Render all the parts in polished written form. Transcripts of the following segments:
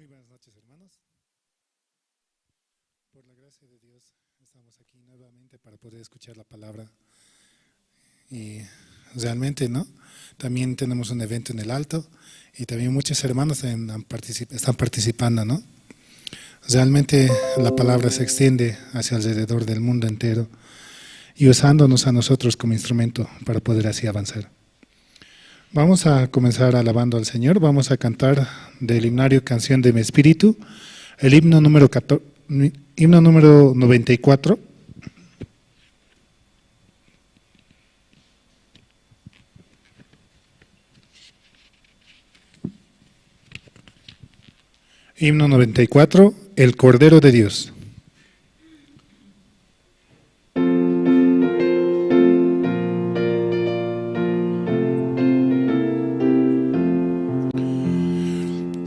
Muy buenas noches, hermanos. Por la gracia de Dios estamos aquí nuevamente para poder escuchar la palabra. Y realmente, ¿no? También tenemos un evento en el Alto y también muchos hermanos están participando, ¿no? Realmente la palabra se extiende hacia alrededor del mundo entero y usándonos a nosotros como instrumento para poder así avanzar. Vamos a comenzar alabando al Señor. Vamos a cantar del himnario Canción de mi Espíritu, el himno número 94. Himno 94, el Cordero de Dios.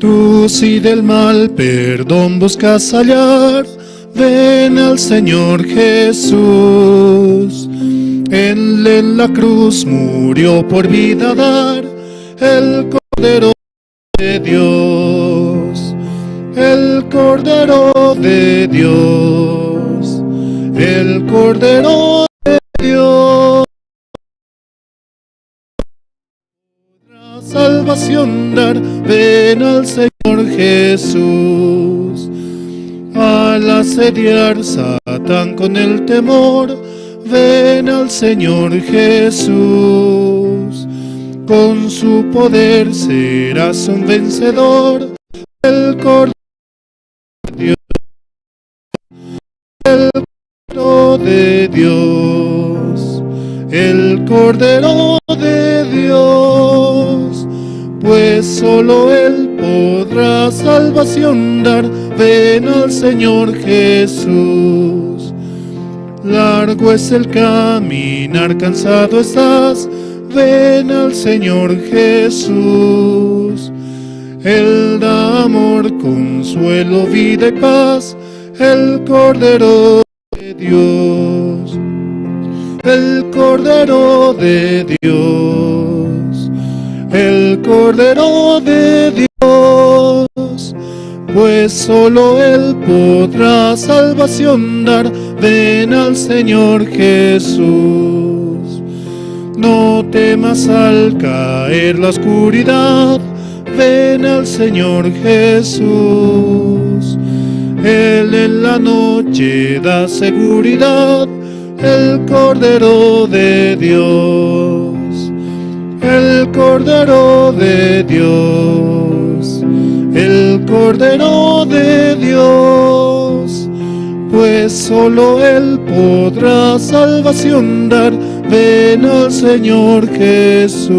Tú si del mal perdón buscas hallar, ven al Señor Jesús. Él en la cruz murió por vida dar, el Cordero de Dios, el Cordero de Dios, el Cordero de Dios. Salvación dar, ven al Señor Jesús. Al asediar Satán con el temor, ven al Señor Jesús. Con su poder serás un vencedor, el Cordero de Dios, el Cordero de Dios, el Cordero de Dios. Pues solo Él podrá salvación dar, ven al Señor Jesús. Largo es el caminar, cansado estás, ven al Señor Jesús. Él da amor, consuelo, vida y paz, el Cordero de Dios, el Cordero de Dios, el Cordero de Dios. Pues solo Él podrá salvación dar, ven al Señor Jesús. No temas al caer la oscuridad, ven al Señor Jesús. Él en la noche da seguridad, el Cordero de Dios, el Cordero de Dios, el Cordero de Dios. Pues solo Él podrá salvación dar, ven al Señor Jesús.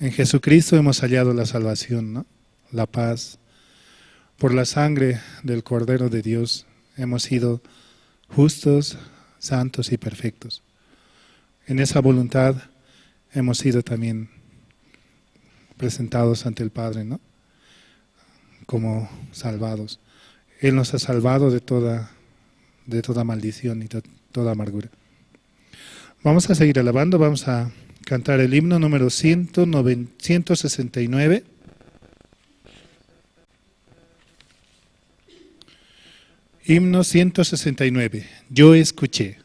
En Jesucristo hemos hallado la salvación, ¿no? La paz. Por la sangre del Cordero de Dios hemos sido justos, santos y perfectos. En esa voluntad hemos sido también presentados ante el Padre, ¿no? Como salvados. Él nos ha salvado de toda maldición y de toda amargura. Vamos a seguir alabando, vamos a cantar el himno número 169. Himno 169. Yo escuché.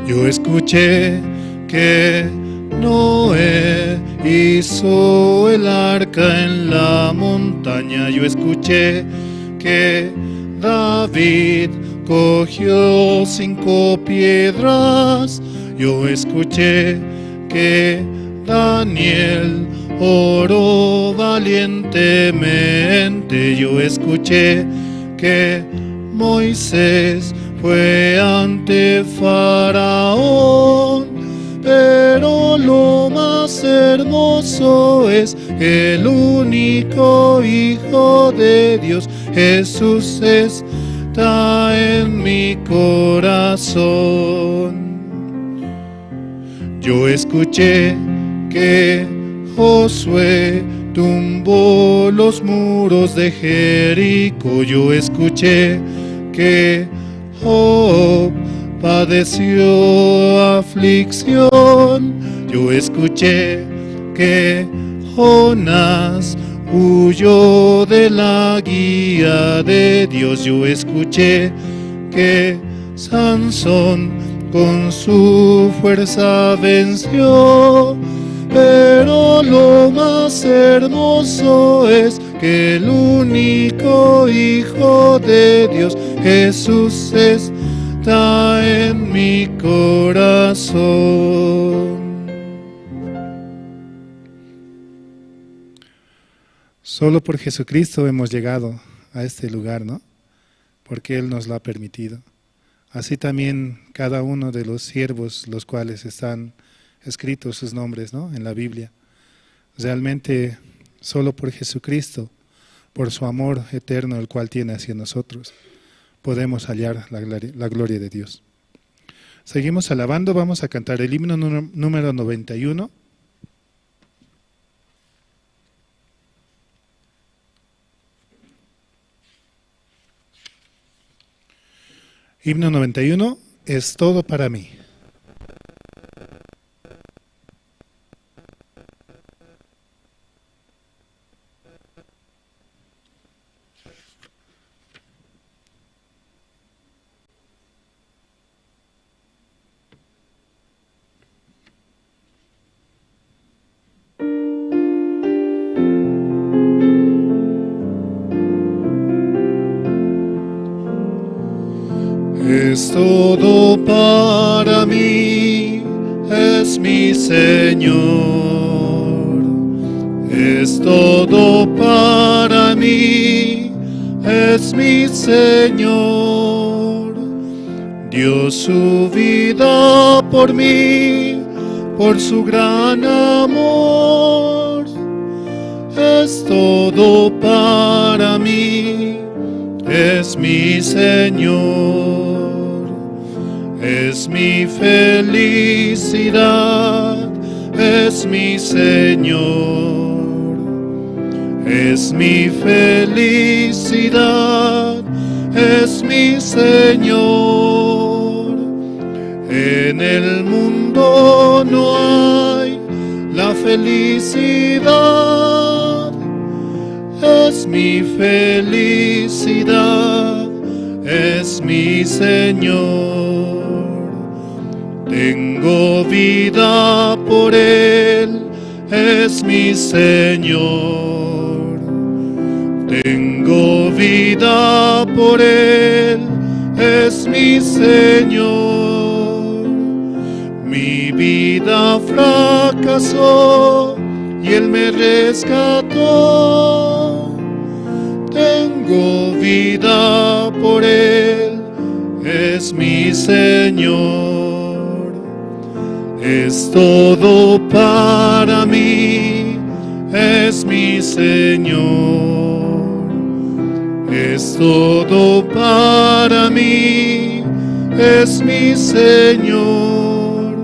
Yo escuché que Noé hizo el arca en la montaña. Yo escuché que David cogió 5 piedras. Yo escuché que Daniel oró valientemente. Yo escuché que Moisés fue ante Faraón. Pero lo más hermoso es que el único Hijo de Dios, Jesús, está en mi corazón. Yo escuché que Josué tumbó los muros de Jericó. Yo escuché que Job padeció aflicción. Yo escuché que Jonás huyó de la guía de Dios. Yo escuché que Sansón con su fuerza venció. Pero lo más hermoso es que el único Hijo de Dios, Jesús, está en mi corazón. Solo por Jesucristo hemos llegado a este lugar, ¿no? Porque Él nos lo ha permitido. Así también cada uno de los siervos, los cuales están escritos sus nombres, ¿no?, en la Biblia. Realmente solo por Jesucristo, por su amor eterno el cual tiene hacia nosotros, podemos hallar la gloria de Dios. Seguimos alabando, vamos a cantar el himno número 91. Himno 91, es todo para mí. Es todo para mí, es mi Señor. Es todo para mí, es mi Señor. Dio su vida por mí, por su gran amor. Es todo para mí, es mi Señor. Es mi felicidad, es mi Señor. Es mi felicidad, es mi Señor. En el mundo no hay la felicidad, es mi felicidad, es mi Señor. Tengo vida por Él, es mi Señor. Tengo vida por Él, es mi Señor. Mi vida fracasó y Él me rescató. Tengo vida por Él, es mi Señor. Es todo para mí, es mi Señor. Es todo para mí, es mi Señor.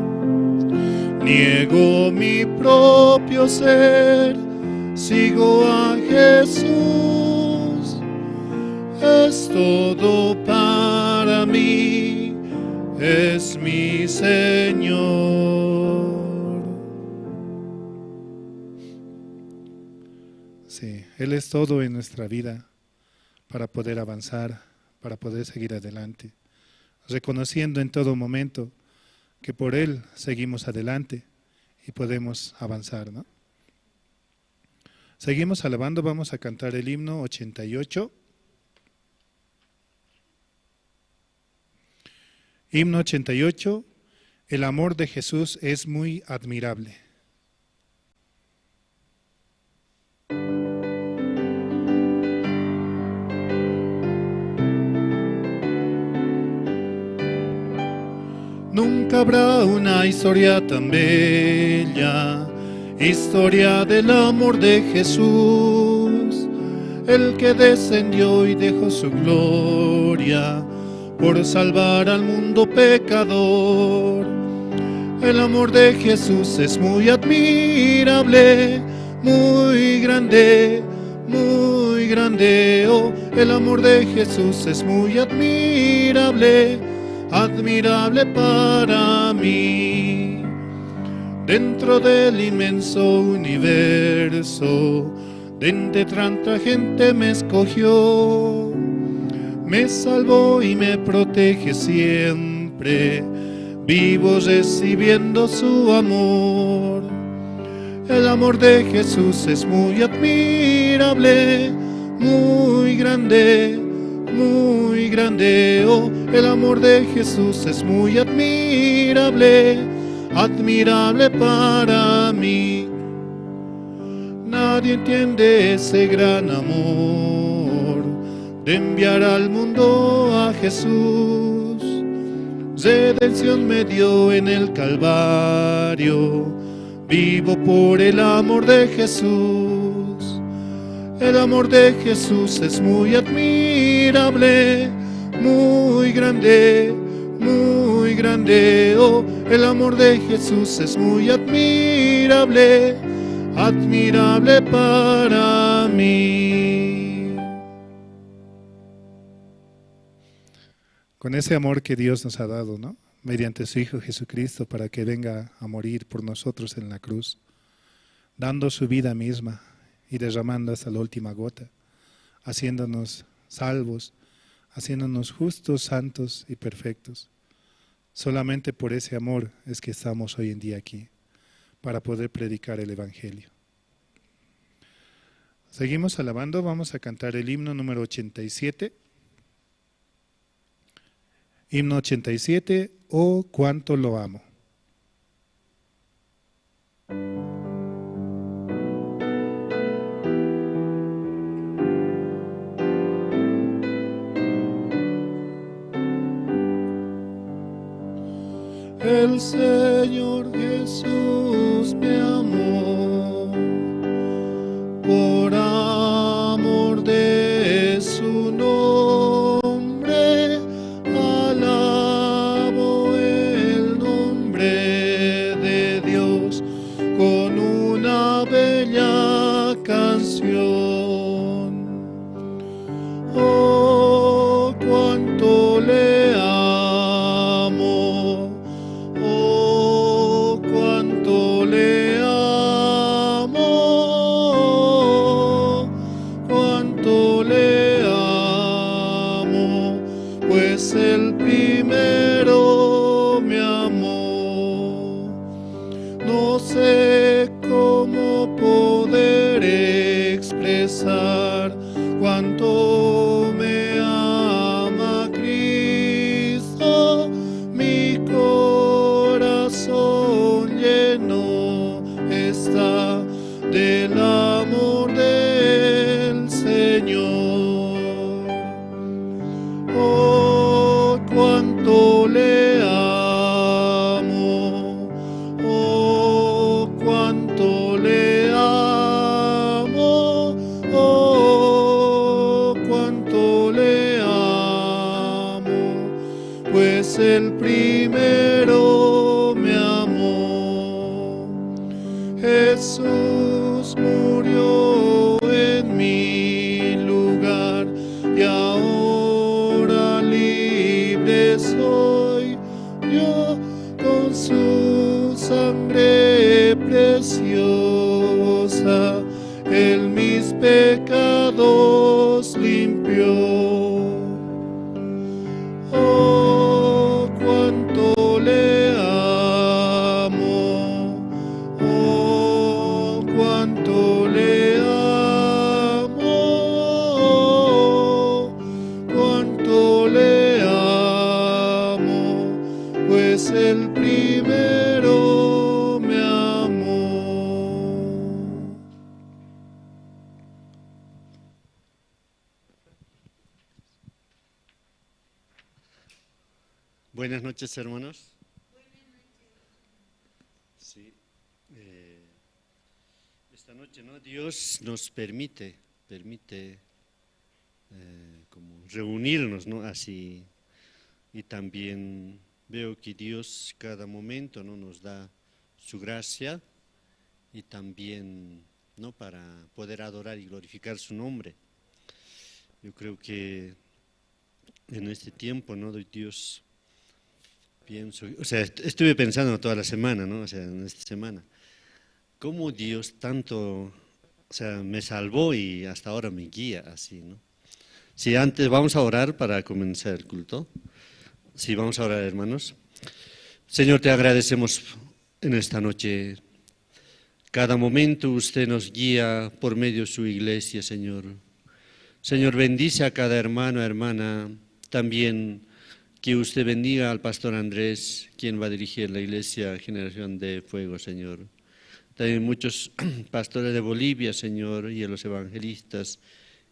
Niego mi propio ser, sigo a Jesús. Es todo para mí, es mi Señor. Sí, Él es todo en nuestra vida para poder avanzar, para poder seguir adelante, reconociendo en todo momento que por Él seguimos adelante y podemos avanzar, ¿no? Seguimos alabando, vamos a cantar el himno 88. Himno 88, el amor de Jesús es muy admirable. Nunca habrá una historia tan bella, historia del amor de Jesús, el que descendió y dejó su gloria por salvar al mundo pecador. El amor de Jesús es muy admirable, muy grande, muy grande. Oh, el amor de Jesús es muy admirable, admirable para mí. Dentro del inmenso universo, de entre tanta gente me escogió, me salvó y me protege siempre, vivo recibiendo su amor. El amor de Jesús es muy admirable, muy grande, muy grande. Oh, el amor de Jesús es muy admirable, admirable para mí. Nadie entiende ese gran amor de enviar al mundo a Jesús. Redención me dio en el Calvario, vivo por el amor de Jesús. El amor de Jesús es muy admirable, muy grande, muy grande. Oh, el amor de Jesús es muy admirable, admirable para mí. Con ese amor que Dios nos ha dado, ¿no? Mediante su Hijo Jesucristo, para que venga a morir por nosotros en la cruz, dando su vida misma y derramando hasta la última gota, haciéndonos salvos, haciéndonos justos, santos y perfectos. Solamente por ese amor es que estamos hoy en día aquí, para poder predicar el Evangelio. Seguimos alabando, vamos a cantar el himno número 87. Himno 87, oh cuánto lo amo. El Señor Jesús me amó, por amor de su nombre, alabo el nombre de Dios con una bella canción. Oh, cuánto le amo, oh, cuánto le amo, cuánto le amo, pues el primero me amó. No sé cómo poder expresar cuánto me ama Cristo, mi corazón lleno está del amor del Señor. Oh, cuánto le amo, oh, cuánto le amo, oh, cuánto le amo, pues el primero me amó. Jesús murió en mi lugar y ahora libre soy yo, con su sangre preciosa él mis pecados limpió. Oh, cuánto le amo, oh, cuánto le amo, cuánto le amo, pues el primero me amó. Buenas noches, hermanos. Sí, esta noche, ¿no? Dios nos permite como reunirnos, ¿no? Así, y también veo que Dios cada momento, ¿no?, nos da su gracia y también, ¿no?, para poder adorar y glorificar su nombre. Yo creo que en este tiempo, ¿no?, de Dios, pienso, o sea, estuve pensando toda la semana, ¿no?, o sea, en esta semana, cómo Dios tanto, o sea, me salvó y hasta ahora me guía así, ¿no? Sí, antes vamos a orar para comenzar el culto. Sí, vamos a orar, hermanos. Señor, te agradecemos en esta noche. Cada momento usted nos guía por medio de su iglesia, Señor. Señor, bendice a cada hermano, hermana. También que usted bendiga al pastor Andrés, quien va a dirigir la iglesia Generación de Fuego, Señor. También muchos pastores de Bolivia, Señor, y a los evangelistas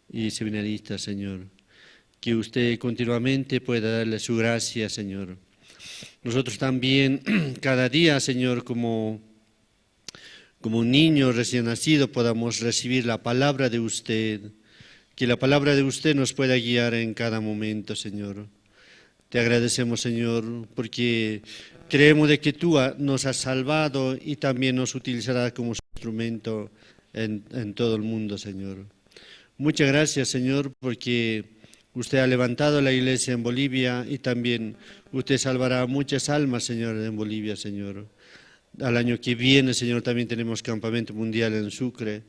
y seminaristas, Señor. Que usted continuamente pueda darle su gracia, Señor. Nosotros también, cada día, Señor, como un niño recién nacido, podamos recibir la palabra de usted. Que la palabra de usted nos pueda guiar en cada momento, Señor. Te agradecemos, Señor, porque creemos de que tú nos has salvado y también nos utilizarás como instrumento en todo el mundo, Señor. Muchas gracias, Señor, porque usted ha levantado la iglesia en Bolivia y también usted salvará muchas almas, Señor, en Bolivia, Señor. Al año que viene, Señor, también tenemos campamento mundial en Sucre.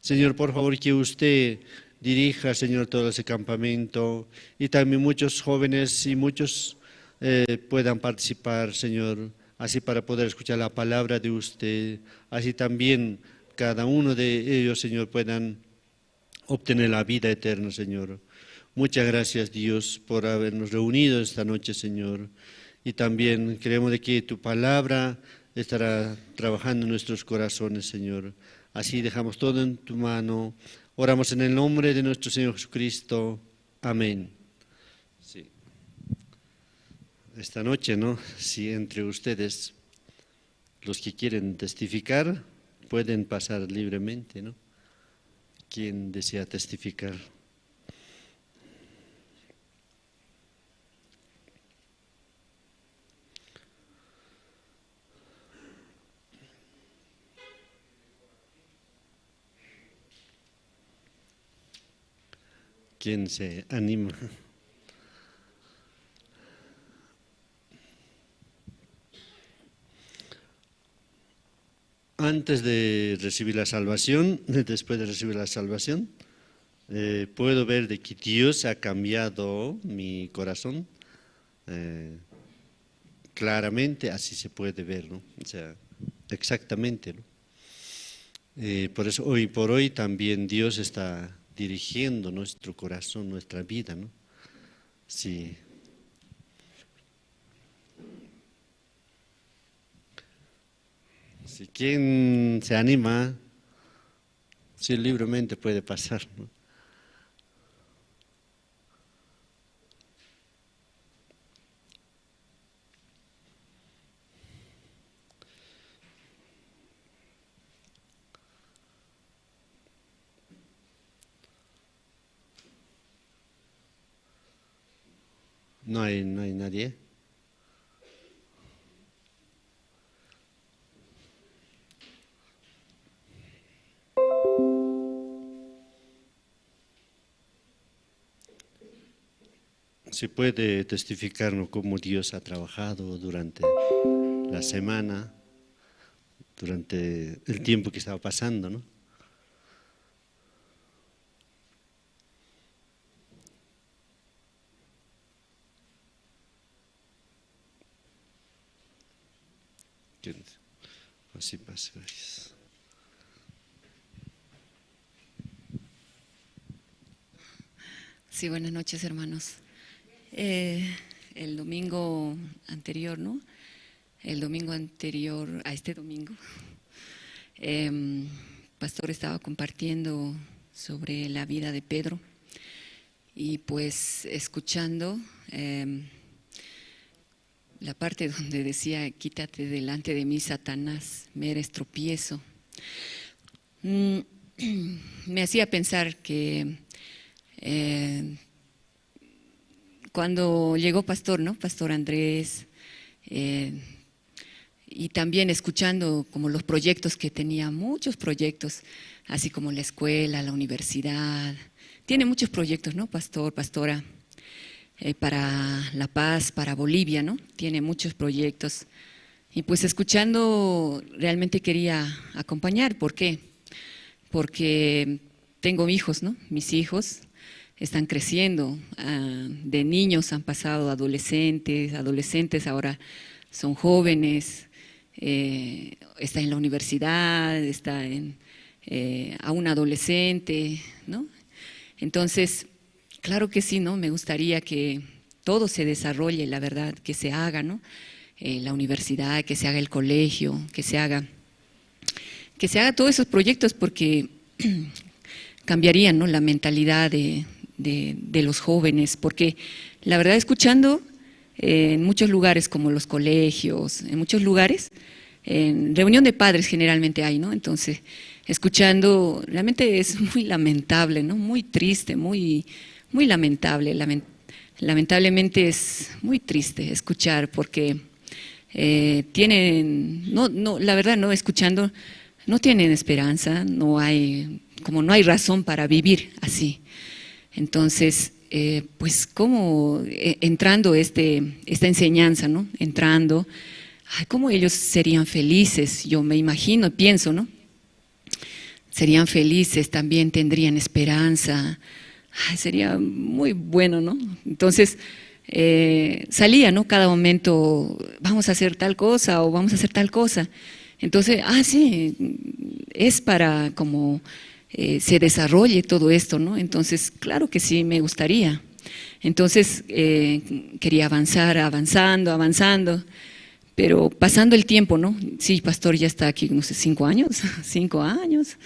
Señor, por favor, que usted dirija, Señor, todo ese campamento y también muchos jóvenes y muchos puedan participar, Señor, así para poder escuchar la palabra de usted, así también cada uno de ellos, Señor, puedan obtener la vida eterna, Señor. Muchas gracias, Dios, por habernos reunido esta noche, Señor. Y también creemos de que tu palabra estará trabajando en nuestros corazones, Señor. Así dejamos todo en tu mano. Oramos en el nombre de nuestro Señor Jesucristo. Amén. Sí. Esta noche, ¿no? Si entre ustedes, los que quieren testificar, pueden pasar libremente, ¿no? ¿Quién desea testificar? ¿Quién se anima? Antes de recibir la salvación, después de recibir la salvación, puedo ver de que Dios ha cambiado mi corazón. Claramente así se puede ver, ¿no? O sea, exactamente, ¿no? Por eso hoy por hoy también Dios está dirigiendo nuestro corazón, nuestra vida, ¿no? Sí. Si quien se anima, sí, libremente puede pasar, ¿no? No hay nadie. Se puede testificar cómo Dios ha trabajado durante la semana, durante el tiempo que estaba pasando, ¿no? Así pasa, gracias. Sí, buenas noches, hermanos. El domingo anterior, ¿no? El domingo anterior a este domingo, Pastor estaba compartiendo sobre la vida de Pedro y pues escuchando la parte donde decía: quítate delante de mí, Satanás, me eres tropiezo. Me hacía pensar que cuando llegó Pastor, ¿no? Pastor Andrés, y también escuchando como los proyectos que tenía, muchos proyectos, así como la escuela, la universidad. Tiene muchos proyectos, ¿no, pastor, pastora? Para La Paz, para Bolivia, ¿no? Tiene muchos proyectos. Y pues escuchando realmente quería acompañar. ¿Por qué? Porque tengo hijos, ¿no? Mis hijos están creciendo. De niños han pasado a adolescentes, adolescentes ahora son jóvenes. Está en la universidad, está aún adolescente, ¿no? Entonces, claro que sí, ¿no? Me gustaría que todo se desarrolle, la verdad, que se haga, ¿no? La universidad, que se haga el colegio, que se haga todos esos proyectos, porque cambiarían, ¿no? La mentalidad de los jóvenes, porque la verdad, escuchando en muchos lugares como los colegios, en muchos lugares, en reunión de padres generalmente hay, ¿no? Entonces, escuchando, realmente es muy lamentable, ¿no? Muy triste, muy lamentable. Lamentablemente es muy triste escuchar, porque la verdad, no, escuchando, no tienen esperanza, no hay razón para vivir así. Entonces, pues cómo entrando esta enseñanza, ¿no? Entrando, cómo ellos serían felices, yo me imagino, pienso, ¿no? Serían felices, también tendrían esperanza. Sería muy bueno, ¿no? Entonces, salía, ¿no? Cada momento, vamos a hacer tal cosa o vamos a hacer tal cosa. Entonces, sí, es para como se desarrolle todo esto, ¿no? Entonces, claro que sí, me gustaría. Entonces, quería avanzando, pero pasando el tiempo, ¿no? Sí, pastor ya está aquí, no sé, 5 años, 5 años,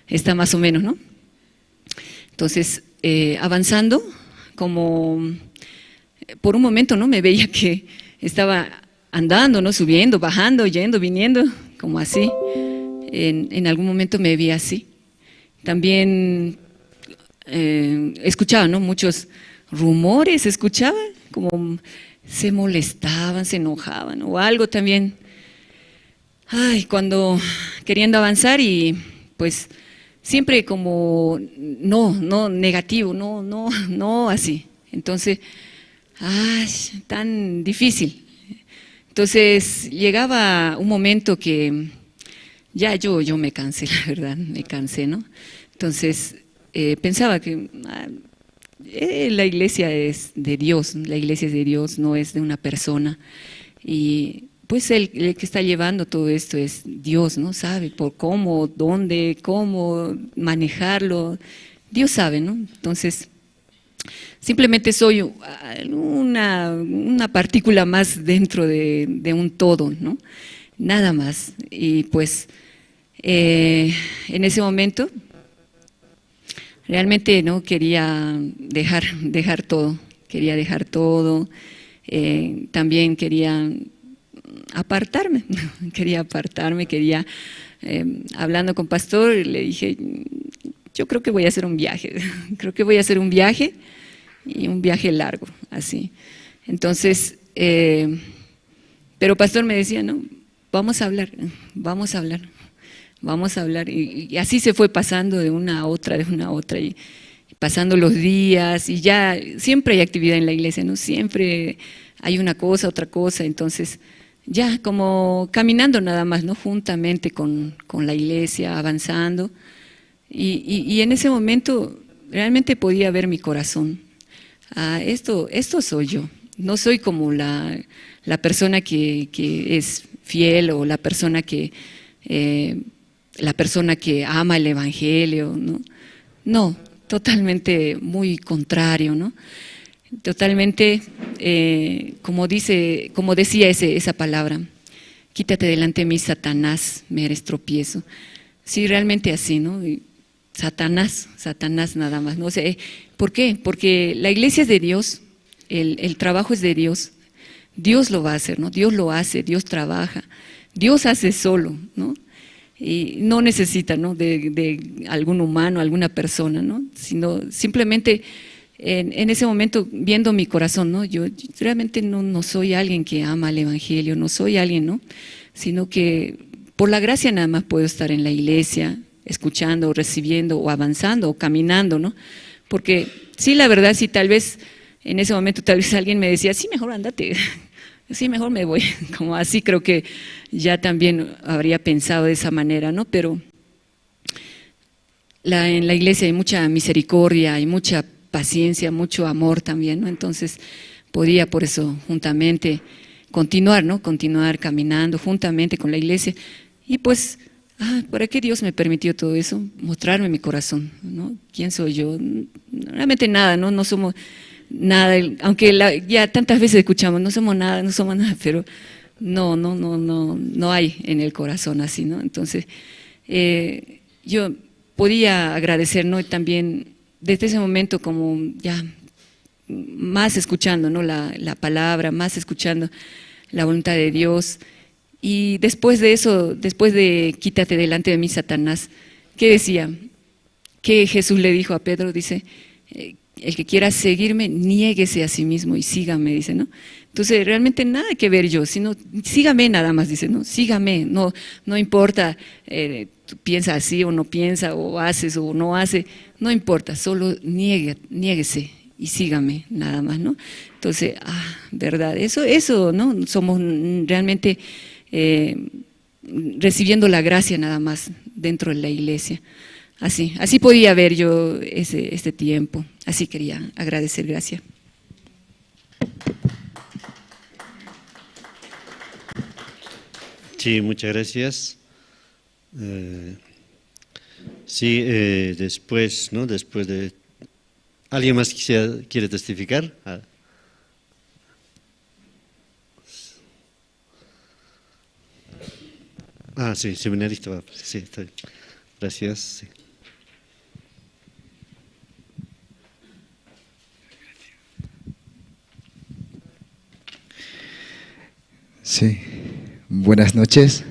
está más o menos, ¿no? Entonces, avanzando, como por un momento, ¿no? Me veía que estaba andando, ¿no? Subiendo, bajando, yendo, viniendo, como así. En algún momento me vi así. También escuchaba, ¿no? Muchos rumores, escuchaba, como se molestaban, se enojaban o algo también. Cuando queriendo avanzar y pues siempre como no negativo, no así. Entonces, tan difícil. Entonces llegaba un momento que ya yo me cansé, la verdad, me cansé, ¿no? Entonces pensaba que la iglesia es de Dios, la iglesia es de Dios, no es de una persona. Y pues el que está llevando todo esto es Dios, ¿no? Sabe por cómo, dónde, cómo manejarlo. Dios sabe, ¿no? Entonces, simplemente soy una partícula más dentro de un todo, ¿no? Nada más. Y pues, en ese momento, realmente no quería dejar todo. Quería dejar todo. También quería apartarme, hablando con pastor, le dije, yo creo que voy a hacer un viaje, y un viaje largo, así. Entonces, pero pastor me decía, no, vamos a hablar, y así se fue pasando de una a otra, y pasando los días, y ya siempre hay actividad en la iglesia, ¿no? Siempre hay una cosa, otra cosa, entonces ya como caminando nada más, ¿no? Juntamente con la iglesia, avanzando, y en ese momento realmente podía ver mi corazón. Esto soy yo, no soy como la persona que es fiel o la persona que ama el evangelio, ¿no? No, totalmente muy contrario, ¿no? Totalmente, como decía esa palabra, quítate delante de mí, Satanás, me eres tropiezo. Sí, realmente así, ¿no? Satanás nada más, ¿no? O sea, ¿por qué? Porque la iglesia es de Dios, el trabajo es de Dios, Dios lo va a hacer, ¿no? Dios lo hace, Dios trabaja, Dios hace solo, ¿no? Y no necesita, ¿no? de algún humano, alguna persona, ¿no? Sino simplemente en ese momento viendo mi corazón, ¿no? Yo realmente no soy alguien que ama el Evangelio, no soy alguien, ¿no? Sino que por la gracia nada más puedo estar en la iglesia, escuchando, recibiendo, o avanzando, o caminando, ¿no? Porque sí, la verdad, sí, tal vez en ese momento tal vez alguien me decía, sí, mejor andate, sí, mejor me voy, como así creo que ya también habría pensado de esa manera, ¿no? Pero en la iglesia hay mucha misericordia, hay mucha paciencia, mucho amor también, ¿no? Entonces podía por eso juntamente continuar, ¿no? Continuar caminando juntamente con la iglesia. Y pues, ¿para qué Dios me permitió todo eso? Mostrarme mi corazón, ¿no? ¿Quién soy yo? Realmente nada, ¿no? No somos nada, aunque ya tantas veces escuchamos, no somos nada, pero no hay en el corazón así, ¿no? Entonces, yo podía agradecer, ¿no? Y también desde ese momento como ya más escuchando, ¿no? La palabra, más escuchando la voluntad de Dios. Y después de eso, después de quítate delante de mí, Satanás, ¿qué decía? Que Jesús le dijo a Pedro, dice, el que quiera seguirme, niéguese a sí mismo y sígame, dice, ¿no? Entonces, realmente nada que ver yo, sino sígame nada más, dice, ¿no? Sígame, no importa, tú piensas así o no piensas, o haces o no haces, no importa, solo niéguese y sígame, nada más, ¿no? Entonces, verdad, eso, ¿no? Somos realmente recibiendo la gracia nada más dentro de la iglesia. Así podía ver yo este tiempo, así quería agradecer, gracias. Sí, muchas gracias. Sí, después, ¿no? Después de... ¿Alguien más quiere testificar? Sí, seminarista. Sí, está bien. Gracias. Sí. Sí, buenas noches.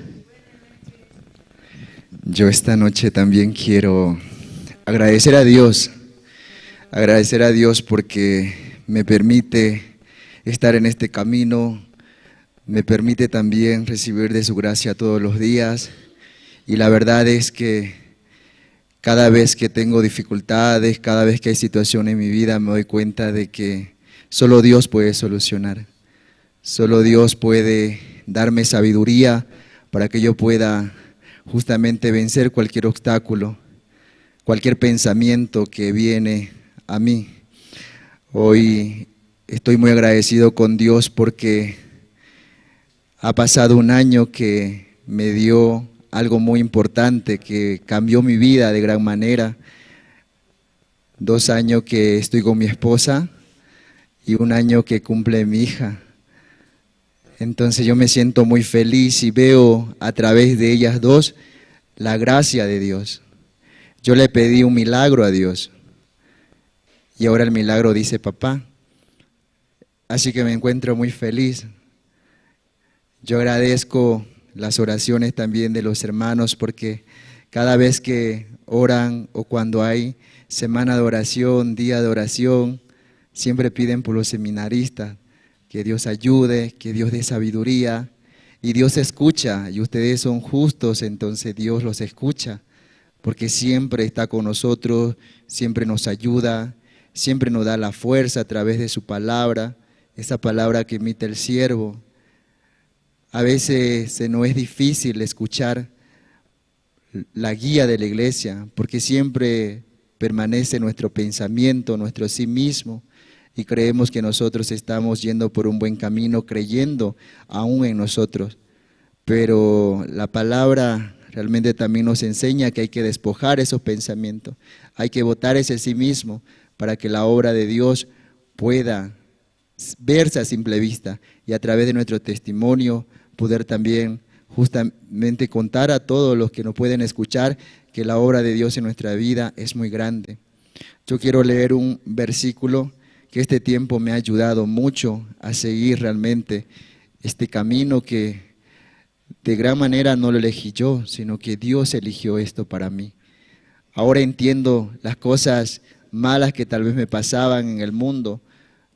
Yo esta noche también quiero agradecer a Dios porque me permite estar en este camino, me permite también recibir de su gracia todos los días. Y la verdad es que cada vez que tengo dificultades, cada vez que hay situaciones en mi vida, me doy cuenta de que solo Dios puede solucionar. Solo Dios puede darme sabiduría para que yo pueda justamente vencer cualquier obstáculo, cualquier pensamiento que viene a mí. Hoy estoy muy agradecido con Dios porque ha pasado un año que me dio algo muy importante, que cambió mi vida de gran manera. 2 años que estoy con mi esposa y 1 año que cumple mi hija. Entonces yo me siento muy feliz y veo a través de ellas dos la gracia de Dios. Yo le pedí un milagro a Dios y ahora el milagro dice papá. Así que me encuentro muy feliz. Yo agradezco las oraciones también de los hermanos porque cada vez que oran o cuando hay semana de oración, día de oración, siempre piden por los seminaristas. Que Dios ayude, que Dios dé sabiduría y Dios escucha y ustedes son justos, entonces Dios los escucha porque siempre está con nosotros, siempre nos ayuda, siempre nos da la fuerza a través de su palabra, esa palabra que emite el siervo. A veces se nos es difícil escuchar la guía de la iglesia porque siempre permanece nuestro pensamiento, nuestro sí mismo. Y creemos que nosotros estamos yendo por un buen camino, creyendo aún en nosotros. Pero la palabra realmente también nos enseña que hay que despojar esos pensamientos. Hay que botar ese sí mismo para que la obra de Dios pueda verse a simple vista. Y a través de nuestro testimonio poder también justamente contar a todos los que nos pueden escuchar que la obra de Dios en nuestra vida es muy grande. Yo quiero leer un versículo que este tiempo me ha ayudado mucho a seguir realmente este camino que de gran manera no lo elegí yo, sino que Dios eligió esto para mí. Ahora entiendo las cosas malas que tal vez me pasaban en el mundo,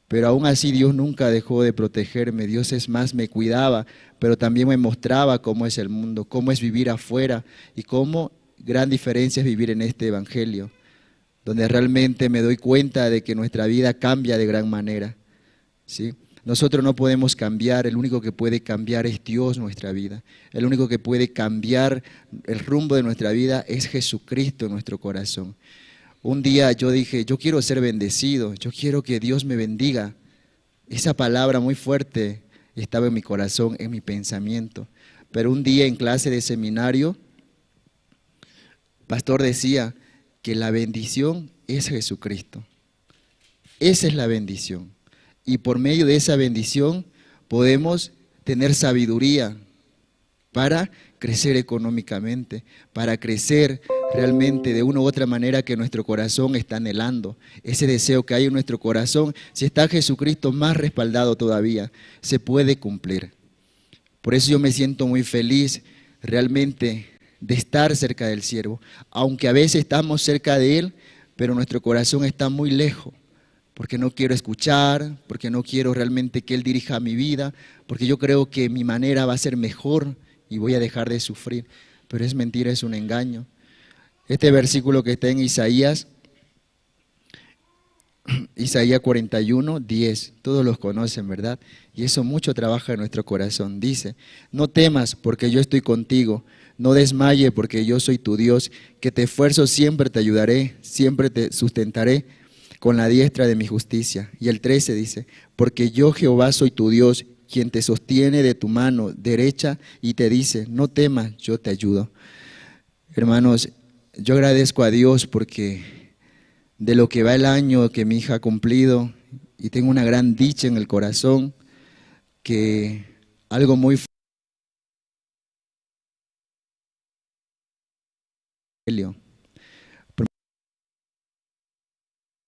pero aún así Dios nunca dejó de protegerme. Dios es más, me cuidaba, pero también me mostraba cómo es el mundo, cómo es vivir afuera y cómo gran diferencia es vivir en este evangelio, donde realmente me doy cuenta de que nuestra vida cambia de gran manera, ¿sí? Nosotros no podemos cambiar, el único que puede cambiar es Dios nuestra vida. El único que puede cambiar el rumbo de nuestra vida es Jesucristo en nuestro corazón. Un día yo dije, yo quiero ser bendecido, yo quiero que Dios me bendiga. Esa palabra muy fuerte estaba en mi corazón, en mi pensamiento. Pero un día en clase de seminario, el pastor decía que la bendición es Jesucristo. Esa es la bendición. Y por medio de esa bendición podemos tener sabiduría para crecer económicamente, para crecer realmente de una u otra manera que nuestro corazón está anhelando. Ese deseo que hay en nuestro corazón, si está Jesucristo más respaldado todavía, se puede cumplir. Por eso yo me siento muy feliz realmente de estar cerca del siervo, aunque a veces estamos cerca de él, pero nuestro corazón está muy lejos. Porque no quiero escuchar, porque no quiero realmente que Él dirija mi vida, porque yo creo que mi manera va a ser mejor y voy a dejar de sufrir. Pero es mentira, es un engaño. Este versículo que está en Isaías 41, 10, todos los conocen, ¿verdad? Y eso mucho trabaja en nuestro corazón. Dice, no temas porque yo estoy contigo, no desmaye porque yo soy tu Dios, que te esfuerzo siempre te ayudaré, siempre te sustentaré con la diestra de mi justicia. Y el 13 dice, porque yo Jehová soy tu Dios, quien te sostiene de tu mano derecha y te dice, no temas, yo te ayudo. Hermanos, yo agradezco a Dios porque de lo que va el año que mi hija ha cumplido, y tengo una gran dicha en el corazón, que algo muy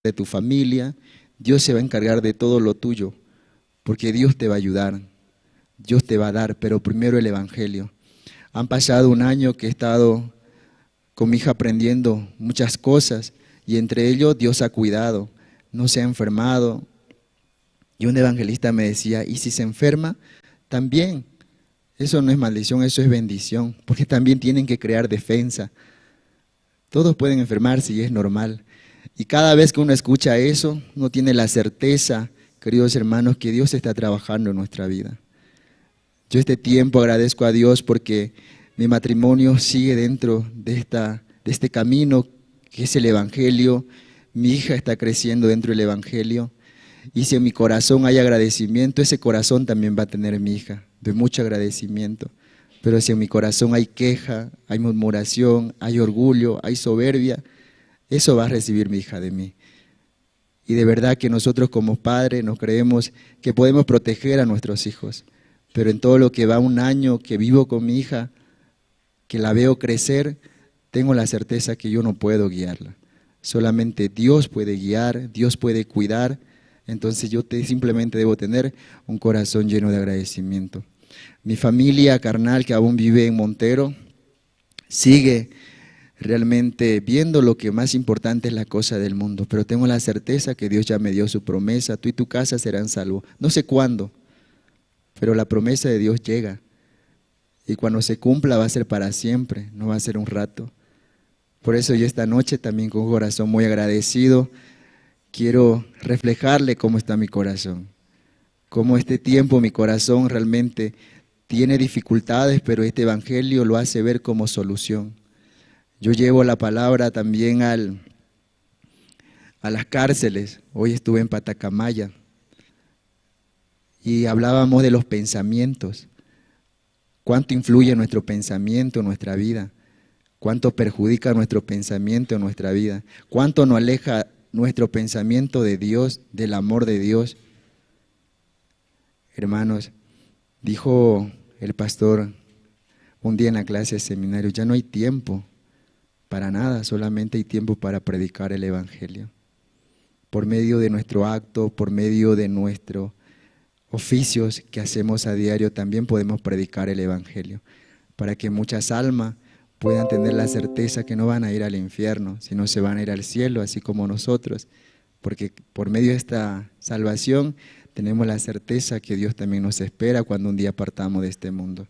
de tu familia, Dios se va a encargar de todo lo tuyo, porque Dios te va a ayudar, Dios te va a dar, pero primero el evangelio. Han pasado un año que he estado con mi hija aprendiendo muchas cosas, y entre ellos Dios ha cuidado, no se ha enfermado. Y un evangelista me decía, ¿y si se enferma? También, eso no es maldición, eso es bendición, porque también tienen que crear defensa. Todos pueden enfermarse y es normal. Y cada vez que uno escucha eso, uno tiene la certeza, queridos hermanos, que Dios está trabajando en nuestra vida. Yo este tiempo agradezco a Dios porque mi matrimonio sigue dentro de este camino que es el evangelio. Mi hija está creciendo dentro del evangelio. Y si en mi corazón hay agradecimiento, ese corazón también va a tener mi hija, de mucho agradecimiento. Pero si en mi corazón hay queja, hay murmuración, hay orgullo, hay soberbia, eso va a recibir mi hija de mí. Y de verdad que nosotros como padres nos creemos que podemos proteger a nuestros hijos. Pero en todo lo que va un año que vivo con mi hija, que la veo crecer, tengo la certeza que yo no puedo guiarla. Solamente Dios puede guiar, Dios puede cuidar. Entonces yo simplemente debo tener un corazón lleno de agradecimiento. Mi familia carnal que aún vive en Montero sigue realmente viendo lo que más importante es la cosa del mundo, pero tengo la certeza que Dios ya me dio su promesa, tú y tu casa serán salvos. No sé cuándo, pero la promesa de Dios llega y cuando se cumpla va a ser para siempre, no va a ser un rato. Por eso yo esta noche también con un corazón muy agradecido quiero reflejarle cómo está mi corazón, cómo este tiempo mi corazón realmente tiene dificultades, pero este evangelio lo hace ver como solución. Yo llevo la palabra también a las cárceles. Hoy estuve en Patacamaya y hablábamos de los pensamientos. ¿Cuánto influye nuestro pensamiento en nuestra vida? ¿Cuánto perjudica nuestro pensamiento en nuestra vida? ¿Cuánto nos aleja nuestro pensamiento de Dios, del amor de Dios? Hermanos, dijo el pastor un día en la clase de seminario, ya no hay tiempo para nada, solamente hay tiempo para predicar el evangelio. Por medio de nuestro acto, por medio de nuestros oficios que hacemos a diario, también podemos predicar el evangelio, para que muchas almas puedan tener la certeza que no van a ir al infierno, sino se van a ir al cielo, así como nosotros, porque por medio de esta salvación tenemos la certeza que Dios también nos espera cuando un día partamos de este mundo.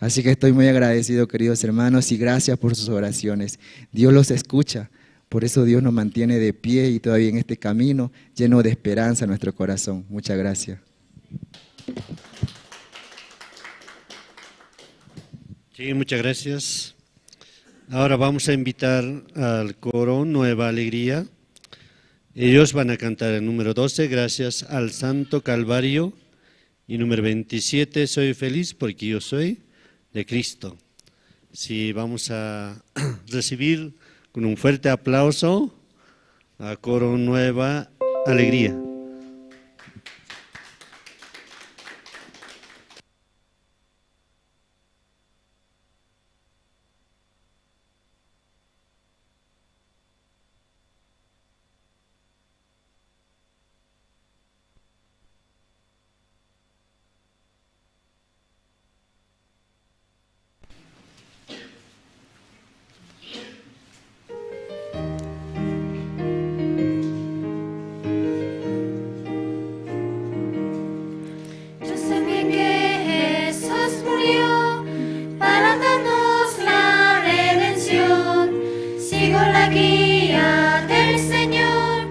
Así que estoy muy agradecido, queridos hermanos, y gracias por sus oraciones. Dios los escucha, por eso Dios nos mantiene de pie y todavía en este camino lleno de esperanza en nuestro corazón. Muchas gracias. Sí, muchas gracias. Ahora vamos a invitar al coro Nueva Alegría. Ellos van a cantar el número 12, Gracias al Santo Calvario, y número 27, Soy feliz porque yo soy de Cristo. Sí, vamos a recibir con un fuerte aplauso a coro Nueva Alegría. Yo sé bien que Jesús murió para darnos la redención. Sigo la guía del Señor,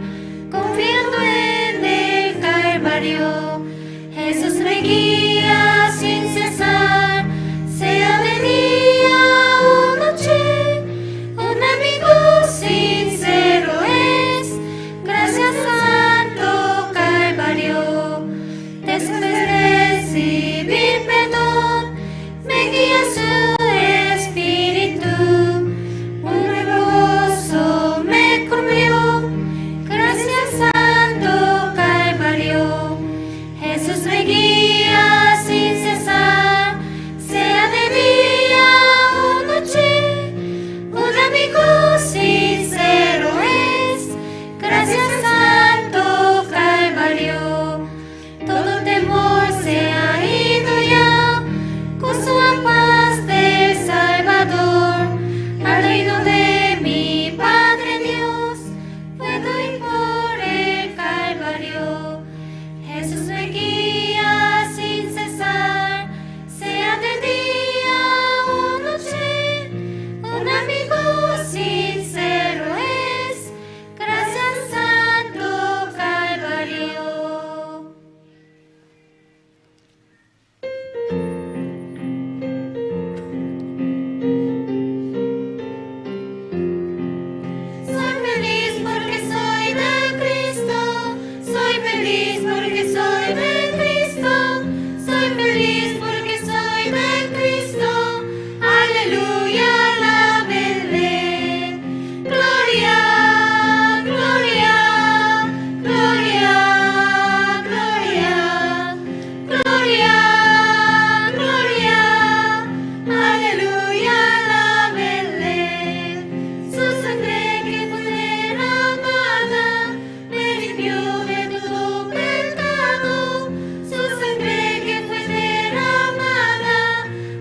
confiando en el Calvario. Jesús me guía sin cesar, sea de día o noche. Un amigo sincero es, gracias Santo Calvario. Después de recibir perdón, me guía su espíritu. Un nuevo gozo me cubrió, gracias Santo Calvario. Jesús me guía sin cesar, sea de día o noche. Un amigo sincero es, gracias Santo Calvario. Todo temor se ha ido ya, gozo la paz del Salvador. Al reino de mi Padre Dios, puedo ir por el Calvario. Jesús me guía sin cesar, sea de día o noche. Un amigo sincero es, gracias Santo Calvario. Soy feliz porque soy de Cristo, soy feliz porque soy de Cristo, soy feliz porque soy de Cristo, aleluya, alábenle. Gloria, gloria, gloria, gloria, gloria, gloria, aleluya, alábenle. Su sangre que fue derramada me limpió de todo pecado. Su sangre que fue derramada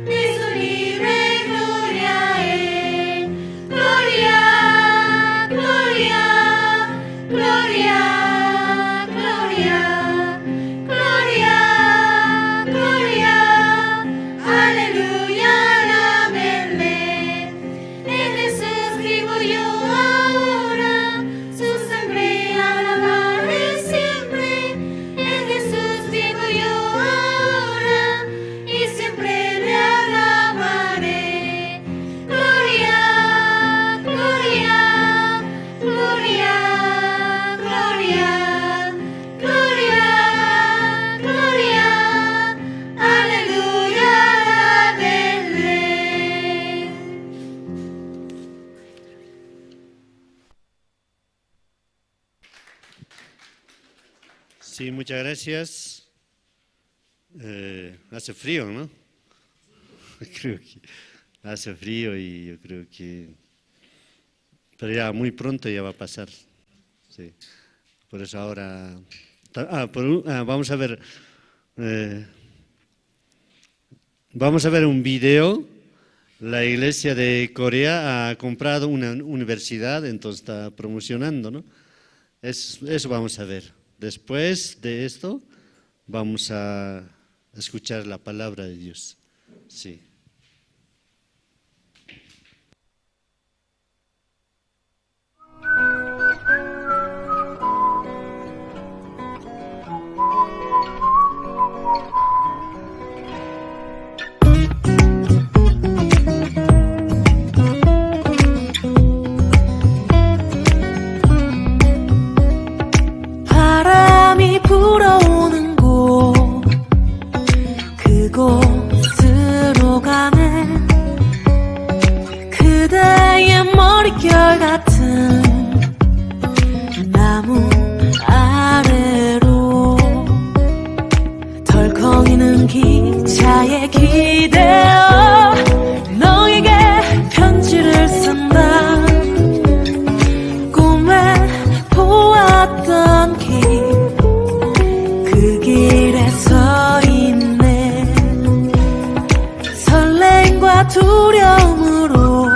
me hizo libre, gloria a Él. Gloria, gloria, gloria, gloria, gloria, gloria, aleluya, alábenle. En Jesús vivo yo ahora, su sangre alabaré siempre. En Jesús vivo yo ahora, y siempre le alabaré. Gloria, gloria, gloria, gloria, gloria, gloria, aleluya, alábenle. Sí, muchas gracias. Hace frío, ¿no? Creo que hace frío y yo creo que... Pero ya muy pronto ya va a pasar. Sí. Por eso ahora... vamos a ver... vamos a ver un video La iglesia de Corea ha comprado una universidad, entonces está promocionando, ¿no? Eso vamos a ver. Después de esto, vamos a escuchar la palabra de Dios. Sí. 바람이 불어오는 곳 그곳으로 가네 그대의 머릿결 같은 나무 아래로 덜컹이는 기차에 기대어 너에게 편지를 쓴다 꿈에 보았던 길 그 길에 서 있네 설렘과 두려움으로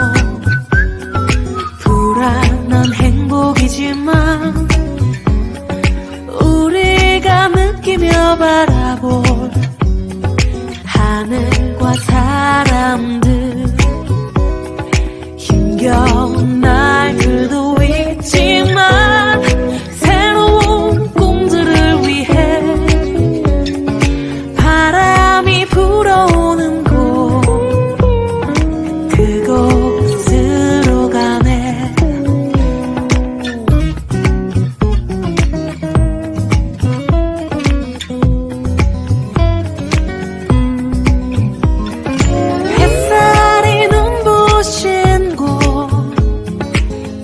불안한 행복이지만 우리가 느끼며 바라볼 하늘과 사람들 힘겨운 날들도 있지만 새로운 꿈들을 위해 바람이 불어오는 곳 그곳으로 가네 햇살이 눈부신 곳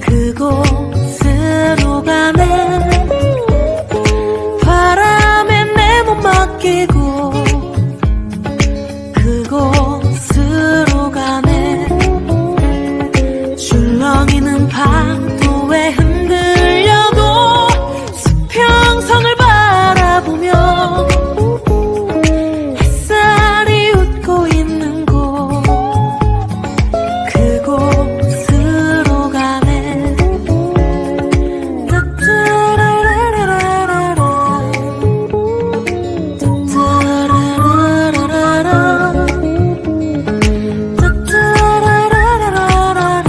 그곳으로 가네 바람에 내 몸 맡기고 그곳으로 가네 줄렁이는 파도에 흔들려도 수평선을 바라보며 햇살이 웃고 있는 곳 그곳으로 가네 따따라라라라라 따따라라라라라 따따라라라라라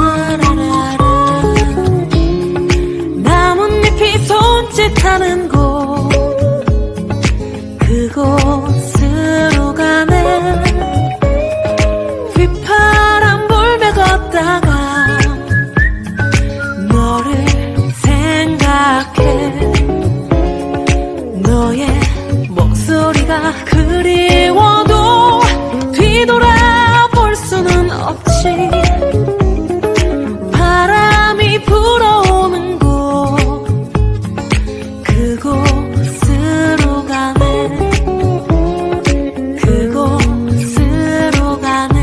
따따라라라라 나뭇잎이 손짓하는 곳 그곳으로 가네 휘파람 불며 걷다가 너를 생각해 너의 목소리가 그리워도 뒤돌아볼 수는 없지 바람이 불어오는 곳 그곳으로 가네 그곳으로 가네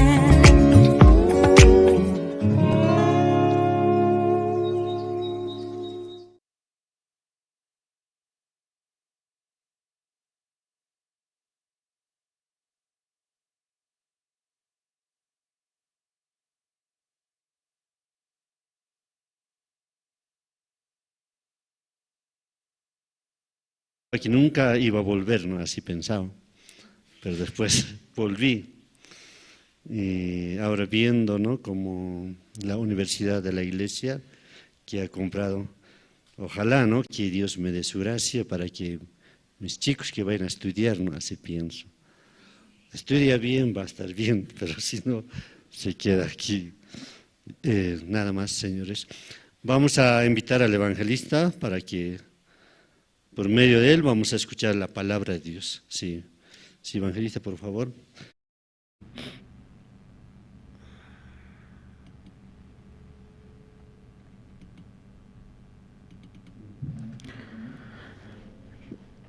Que nunca iba a volver, ¿no? Así pensaba, pero después volví. Y ahora viendo, ¿no? Como la universidad de la iglesia que ha comprado, ojalá, ¿no? Que Dios me dé su gracia para que mis chicos que vayan a estudiar, ¿no? Así pienso. Estudia bien, va a estar bien, pero si no, se queda aquí. Nada más, señores. Vamos a invitar al evangelista para que por medio de él vamos a escuchar la palabra de Dios. Sí, sí, evangelista, por favor.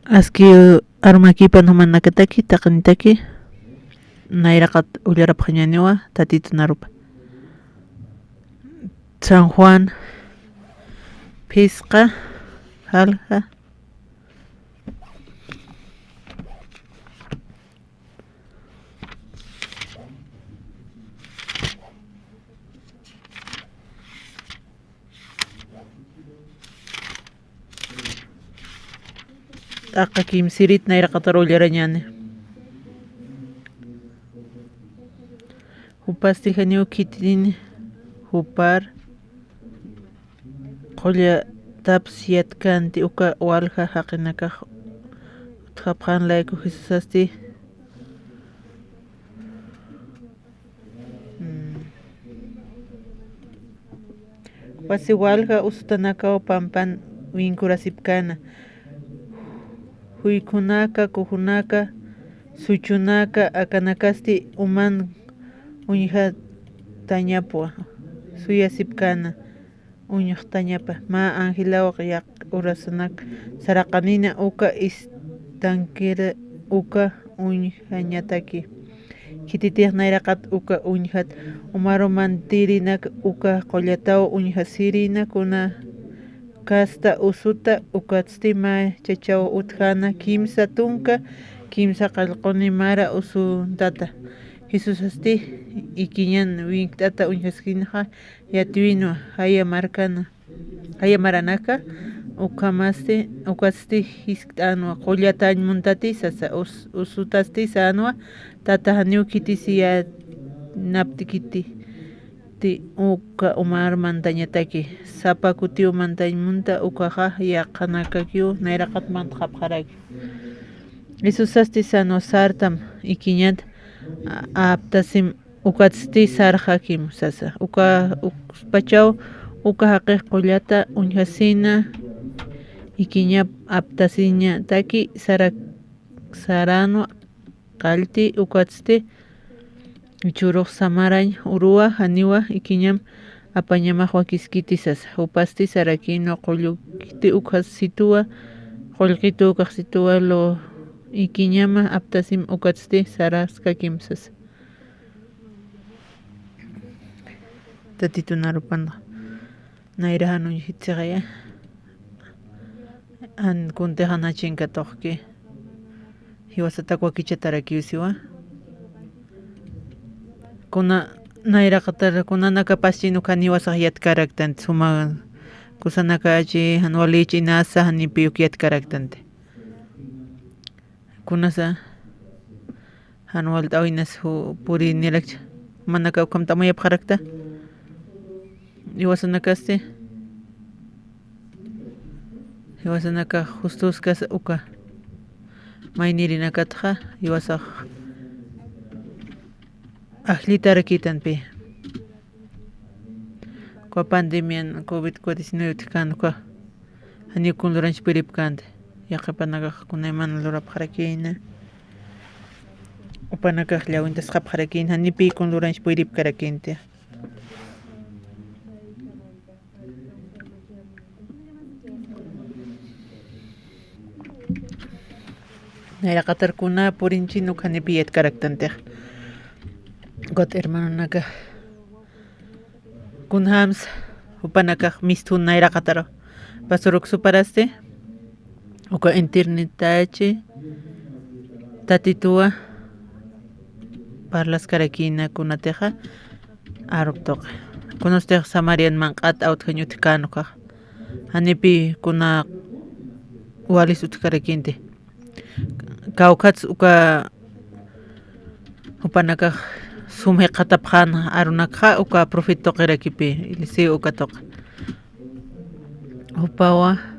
Aski armakipa numanakataki taqnitaki nayraqat ullarapaq ñañuwa tatita narupa San Juan Pisqa Halqa t'aqa kimsirit nayraqatar ullarañani. Hupasti haniu kitini hupar qolla taps yatkanti uka walha haqinakaq utqapqanlayku Jesusasti Wasi walha usutanakaw pampan winkurasipkana huykunaka kuhunaka suchunaka akanakasti uman uñiha tañapua suyasipkana uñuq tañapa ma angelawaq yaq urasanak saraqanina uka istankira uka uñhañataki kititiq nayraqat uka uñhat umaruman tirinak uka qollataw uñhasirina kuna kasta usuta ukatstima chachaw uthana kimsa tunka kimsa qallquni mara usuntata Jesusasti ikiñan winktata uñhaskinaqa yatwinua haya markana haya maranaka ukamasti ukasti hisk'anwa qollatañmuntati sasa usutasti sanwa tata haniukitisi ya naptikiti ti uka umarmantañataki sapa kuti umantañmunta ukaqa yaqanakakiu nayraqatmanta qapqaraki Jesusasti sano sartam ikiñata aptasim ukatsisti sarqakim sasa uka pachaw uka haqiq qollata uñhasina ikiña aptasiña taki sarano qalti ukatsisti churuq samarañ urua haniwa ikiñam apañamaq wakiskiti sasa upasti sarakino qollukiti ukhasituwa qollqitu uqaqsituwa lo ikiñama aptasim ukatsisti saraskakim sasa tatito narupana nayra hanuñitsiqaya an kunteqa nachinka toqki hiwasata wakichatarakiusiwa kuna nayraqatar kunanaka paschinu kaniwasaq yatkaraktanti suma kusanaka alli hanwalichi nasa hanipiyuk yatkaraktanti kunasa hanwal tawinas puri nilakcha manaka ukamta mayapqarakta iwasanakasti iwasanaka justuskas uka maynirinakatqa iwasaq ajlitarakitanpi kwa pandemian COVID-19 tikanuka hanikun luranch piripkante yaqapanakaq kunaymana lurapqarakina upanakaq llawintas qapqarakina hanipi kun luranch piripkarakinti nayraqatarkuna purinchinu hanipi yatkaraktantiq got hermano naka kunhams upanakaq mistun nayraqataro pasuruk suparaste uka internetachi tatituwa parlas karakina kunateqa aruptoqa kunasteq samarian manq'ata awtqañuti kanuqa hanipi kuna walis utkarakinti kawqats uka upanakaq sumhe qatapqana arunakqa uka profito qirakipi ilisi uka toqa upawa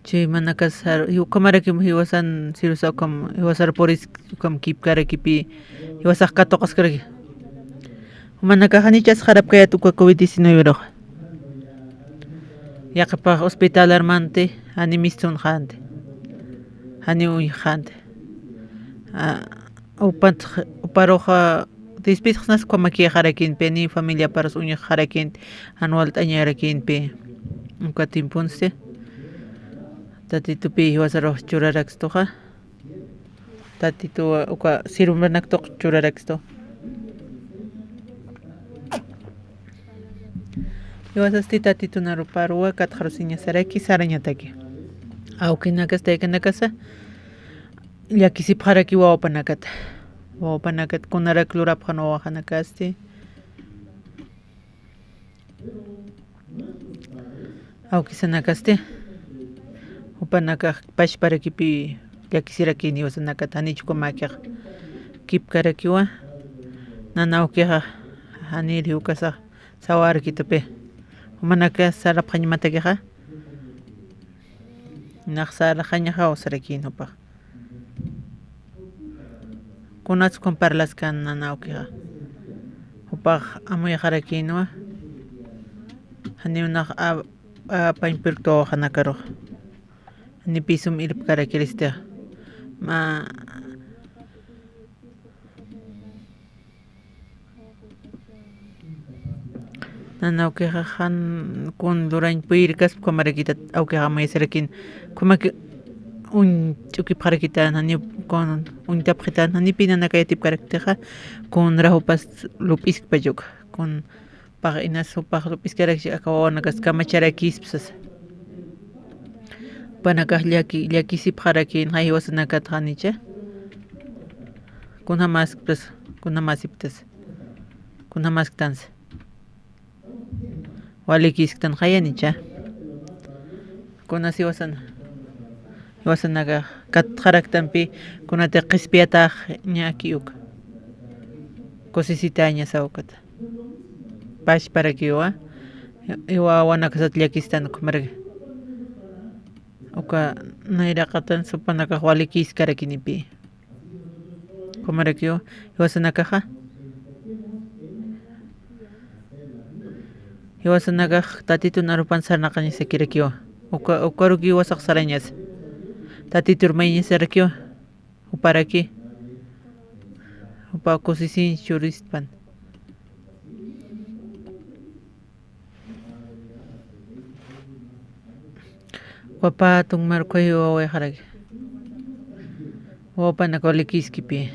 chay manakasar ukamarakim hiwasan sirusa ukam hiwasar poris ukam kipkarakipi hiwasaq katoqaskaraki manaka hanichas harapkayat uka COVID-19 roq yaqipaq hospital armante hani mistun qante hani uy qante uparoqa dispitqnas kwamaki harakinpi ni familia paras uña harakinti anual tañarakinpi uka timpunste tatitupi hiwasaroq churarakstoqa tatitu uka sirumranaktoq churaraksto hiwasasti tatitu naruparuwa katqarusiña saraki sarañataki awkinakas taykanakasa llakisipqaraki wawapanakata kunarak lurapqan wawahanakasti awkisanakasti upanaka pashparakipi llakisirakin iwasanaka hanichuka makiaq kipkarakiwa nanawkiqa haniri ukasaq sawarkitapi humanaka sarapqañimatakiqa naqsaraqañaqa usarakin upaq kunatsu comparlaskan nanawkiqa upaq amuyaqarakinwa haniwnaq apañpirto hanakaruq ni pisum irpkarakiristiqa ma nanawkiqa han kun durañpuyri kaspa kumarakita awkiqa amayasarakin kumaki ch'ukipqarakita nani kun uñitapqita nanipi nanakayatipkaraktiqa kun rahupas lup'iskpalluqa kun paq inasupaq lup'iskarakshi aka wawanakas kamacharakispsas panakaq llakisipqarakin hay wasanakata hanicha kunamaspas kunamasiptas kunamasktansa walikisqtan hayanicha kunasi wasanaka katqaraktanpi kunata qispiyataq ñakiyuq kusisitaña sawkata pashparakiwa iwa wanakasat llakistan kumarga uka nayraqatan supanaka walikisqarakinipi kumarakiwa iwasanakaqa iwasanakaq tatitu narupan sarnaqaña sakirakiwa ukaruki wasaq sarañas tatitur mayñasarakiwa uparaki upa kusisin churispan wapatun marquay wawayqaraki wawapanaka walikiskipi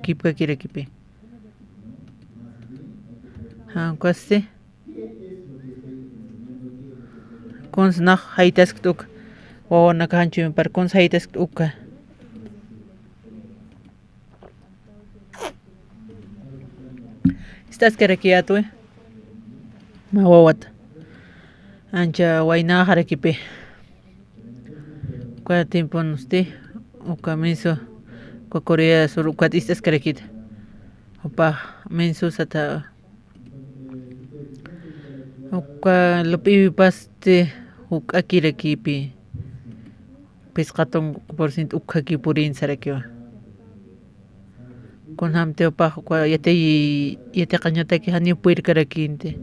kipkakirakipi hankuasti kunsnaq haytaskta uka wawanaka hanchuyman par kuns haytaskta uka estás karakiatue ma wawata ancha waynaqarakipi uka timpunusti uka menso uka Corea Sur ukata istas karakita upa mensusata uka lupipaste uk'akirakipi pisqatun % ukhaki purin sarakiwa kun hamteopaq uka yataqañataki hani puirkarakinte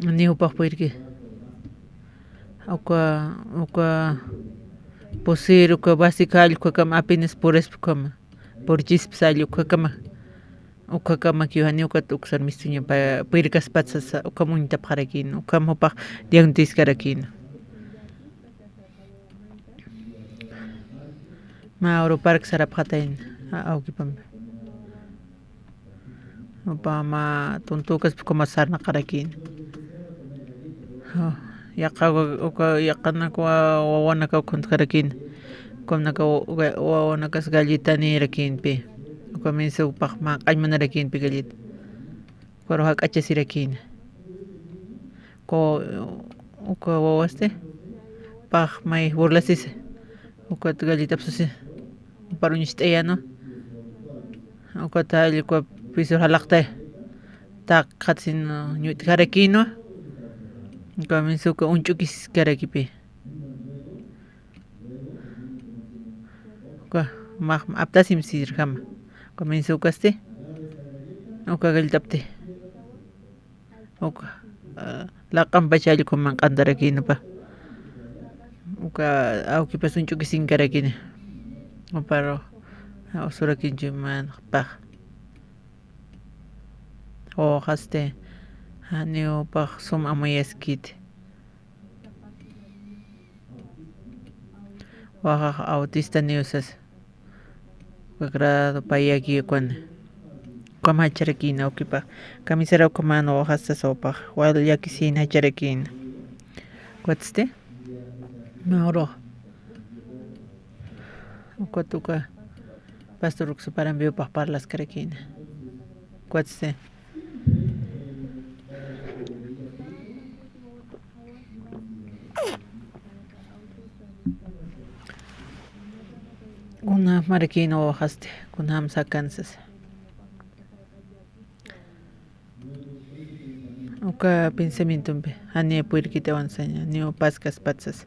ni upaq puirki uka pusir uka básica allqukama apenas puraspakama purchispas allqukama ukakama kiwani ukata uksar mistuña puirkaspatsas ukam uñitapaqarakin ukam upaq diagnostiskarakin ma Europark sarapqatayn awkipampi upa ma tuntukas kuma sarnaqarakin yaqanaka wawanaka ukuntkarakin ukamnaka wawanakas gallita nirakinpi uka menso upaq ma q'allmanarakinpi gallita ukaruqa k'achasirakin uka wawaste paq may burlasisa ukata gallitapsusi uparuñist'ayano ukata allqua pisur halaqtay taqqatin ñu'tikarakino uka menso uka unch'ukiskarakipi uka aptasim sirjama uka menso ukaste uka gallitapti uka laqanpacha allquman q'antarakinupa uka awkipas unch'ukisinkarakini uparo usurakinchikmanpaq hojaste haniupaq sum amayaskit waqaq autista niusas grado payaki kuan kam hacharakin awkipaq kamisara ukamano hojastas opaq wal yakisin hacharakin kuatste mauro ukatuka pastor uksuparan biopaq parlas karakin kuatste Kuna marakino wajaste, kunam sacansas. Uka pensamiento ani puirquita wansaña, ni pascas patsas.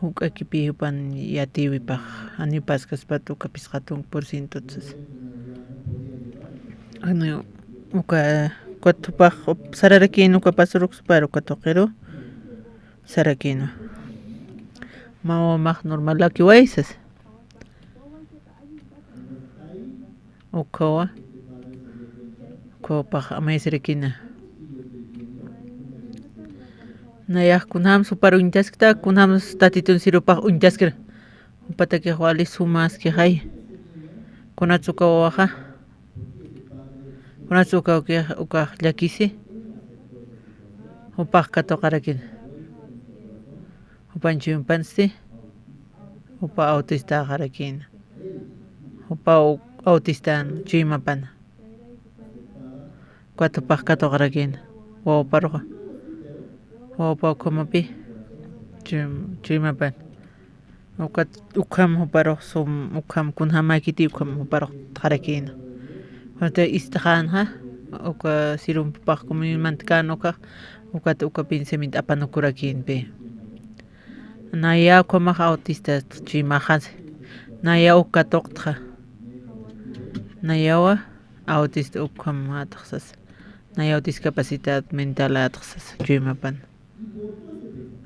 Uka kipi upan yatiwi paj, ani pascas patu kapisqatun %. Ani uka cuatro sararakino uka pasurux para cuatro sarakino. Mao mag normal laki waisas. Ukawa paj amaisrekina. Nayak kunam super untaskta kunam statitun sirupaj untaskra. Upata que wali sumas que hay. Kunatsuka waja. Kunatsuka uka yakisi. Upaj katoqarakin. Upanchun pansi. Upa autista qarakin. Upa autistan chimapan. Cuatro paj katoqarakin. Wa paroja. Opa komapi chimapan ukam hoparo som ukam kunhama kiti ukam hoparo tarakin ate istahan ha uka sirum pak komi mantkano ka uka pensamiento apanokurakin pe naya koma autista chimajas naya uka toktra naya autista ukam ataxas naya discapacidad mental ataxas chimapan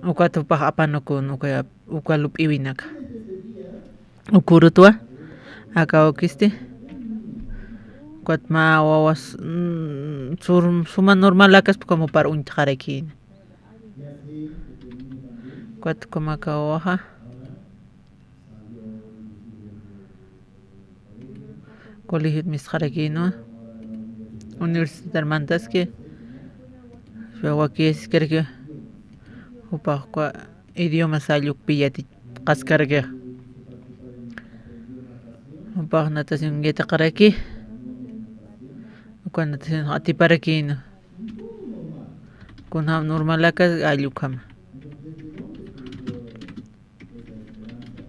uka tupaj apanokun uka lupiwinak ukurutwa aka okiste kuatma wawas suma normal akas como para un tjarakin kuat como aka waja colegio mis tjarakino universidad mantaske shawakis kerke upah kwa idioma saluk piyati qaskarga upah natasin geta qaraki ukwa natasin atiparakin kunham normalaka alukam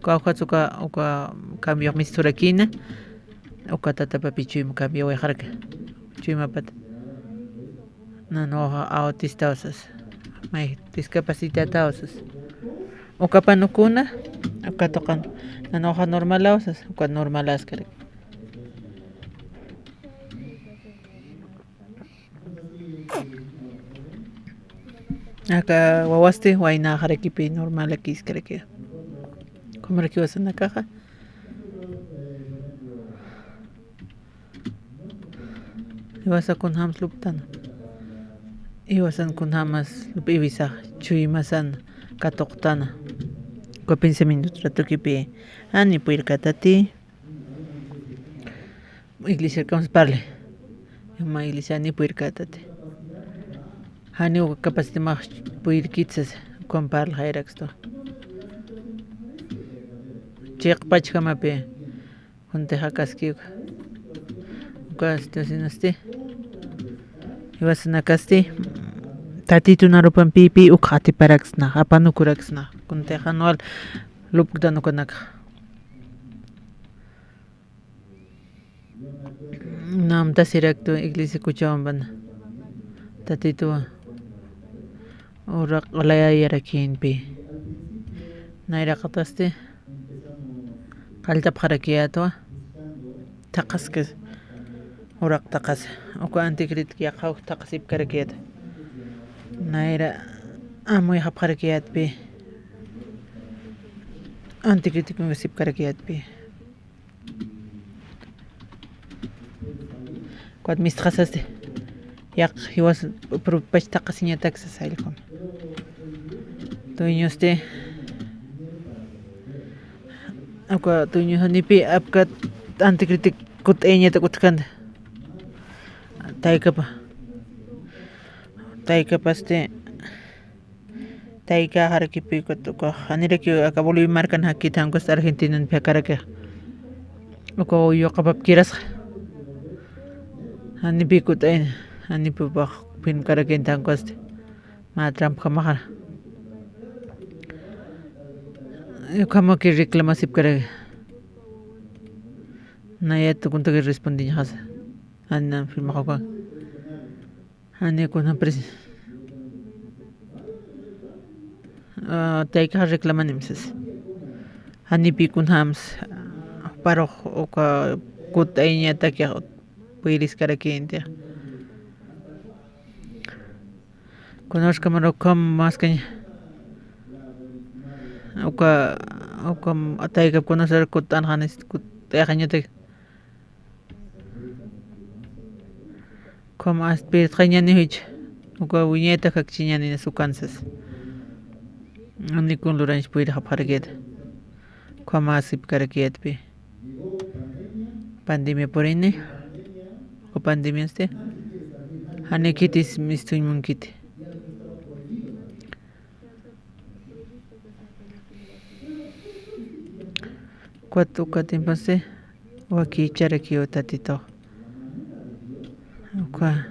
uka cambio misturakina uka tatapapi chim cambio wejarka chimapat nanoja autistausas may discapacitados uka panukuna uka toqan nanoja normalausas uka normalaskar aka wawaste waina jarakipi normalakis kareke como que vas en la caja ibas a con hams luptan iwasan kun hamas lupibisa chuymasan katoqtana ko pensamiento tratukipi ani puirkatati iglesia kams parle ma iglesia ni puirkatati hani uka capacitama puirkitsas kon parle jairaxto chiqpachkamapi kunteja kaski uka situacionaste iwasanakasti tatitu narupan pipi ukhati paraksna apanukuraksna kunteja noal lupuktanukanaka namta siraktu iglesia kuchawanpana tatitu uraq olayayarakinpi nayraqataste qalltapqarakiyatwa taqasqa uraq taqas uka antikritik yaqaw taqasip karakiyat nayra amoy hapqarakiyatpi antikritik sip karakiyatpi kuat mistqasaste yaq hiwas pach taqasiñataksas aylqum tuñuste uka tuñusanipi apkat antikritik kut'eñata kutkanda taykapaste tayka harakipi kutuka haniraki aka Bolivia markan hakita hankos Argentina piakaraka uka yoqapap kirasqa hanipi kut'ena hanipi baq pin karakinta hankoste ma Trump kamaqara Como que reclama si para Naya tu kunta que respondí hasa. Anna firma hoka. Anne con pres. Taika reclama nimses. Hani pi kun hams paro oka kut ainya takia puiris karakintia. Conozco mano com más que oka taika conocer kut anhanis kut taikanya te. Como aspirt kanyani hich. Oka viñeta kakchinyani na sukansas. Ani kun luranch puir haparget. Como asip karakiet pi. Pandemia por ine. O pandemia este. Hani kitis mistuñ munkiti. Cuatro tiempo se. O aquí charaki o tatito. Oka.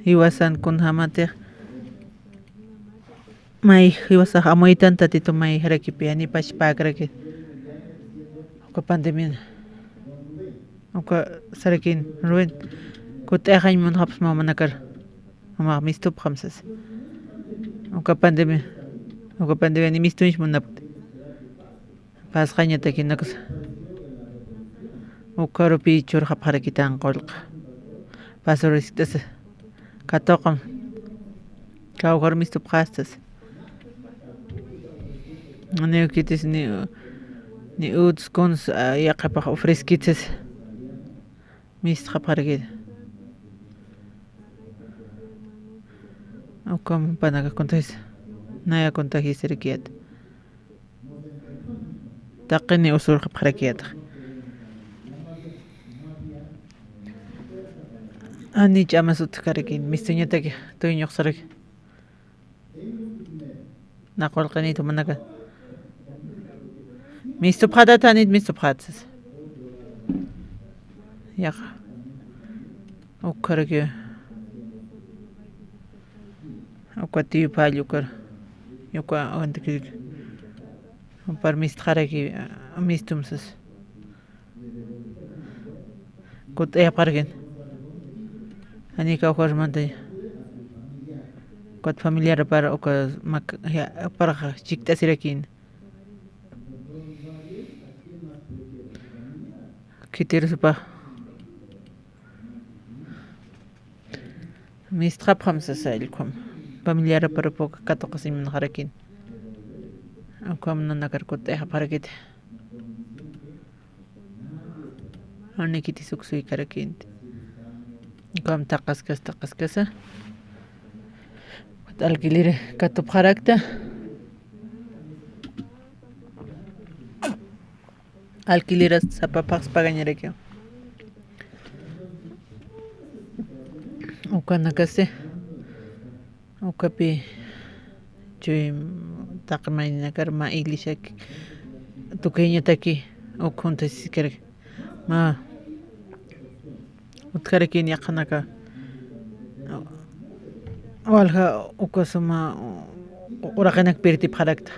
Iwasan kun hamate. Mai iwasa hamoitan tatito mai harakipi ani pachpakraki. Oka pandemia. Oka sarakin ruin. Kut ehañ mun haps mamanakar. Mama mistup hamsas. Oka pandemia. Oka pandemia ni mistuñ munapt. Pas kanya takinaks. Oka rupi chur haparakitan qolq. Pasoristas. Katoqam. Kawhar mistup khastas. Ani kitis ni uds kons yaqapaq ofreskitas. Mis haparagid. Oka panaga kontais. Naya kontagis rikiat. Taqini usul haparakiyat. Ani chamasut karakin mistuñataki tuyñuq sarak. Naqolqani tumanaka. Mistup hadatani mistup hatsas. Yaq. Okaraki. Okati palyukar. Yoka antiki. Par mistharaki mistumsas. Kut pargen. Ani ka hormante. Kut familiar para oka mak para chikta sirakin. Kitir supa. Mistra pramsa sailkom. Familiar para poka katokasim harakin. Kom nanakar kut parakit. Ani kiti suksui karakin. Kom taqaskasa. Alquiler katup harakta. Alquileras zapapax pagañareke. Ukanakase. Ukapi. Chuy taqmaynakar ma iglishak. Tukeñataki. Ukuntas kerek. Ma. Utkarekin yaqanaka. Walha ukasuma uraqanak pirtip harakta.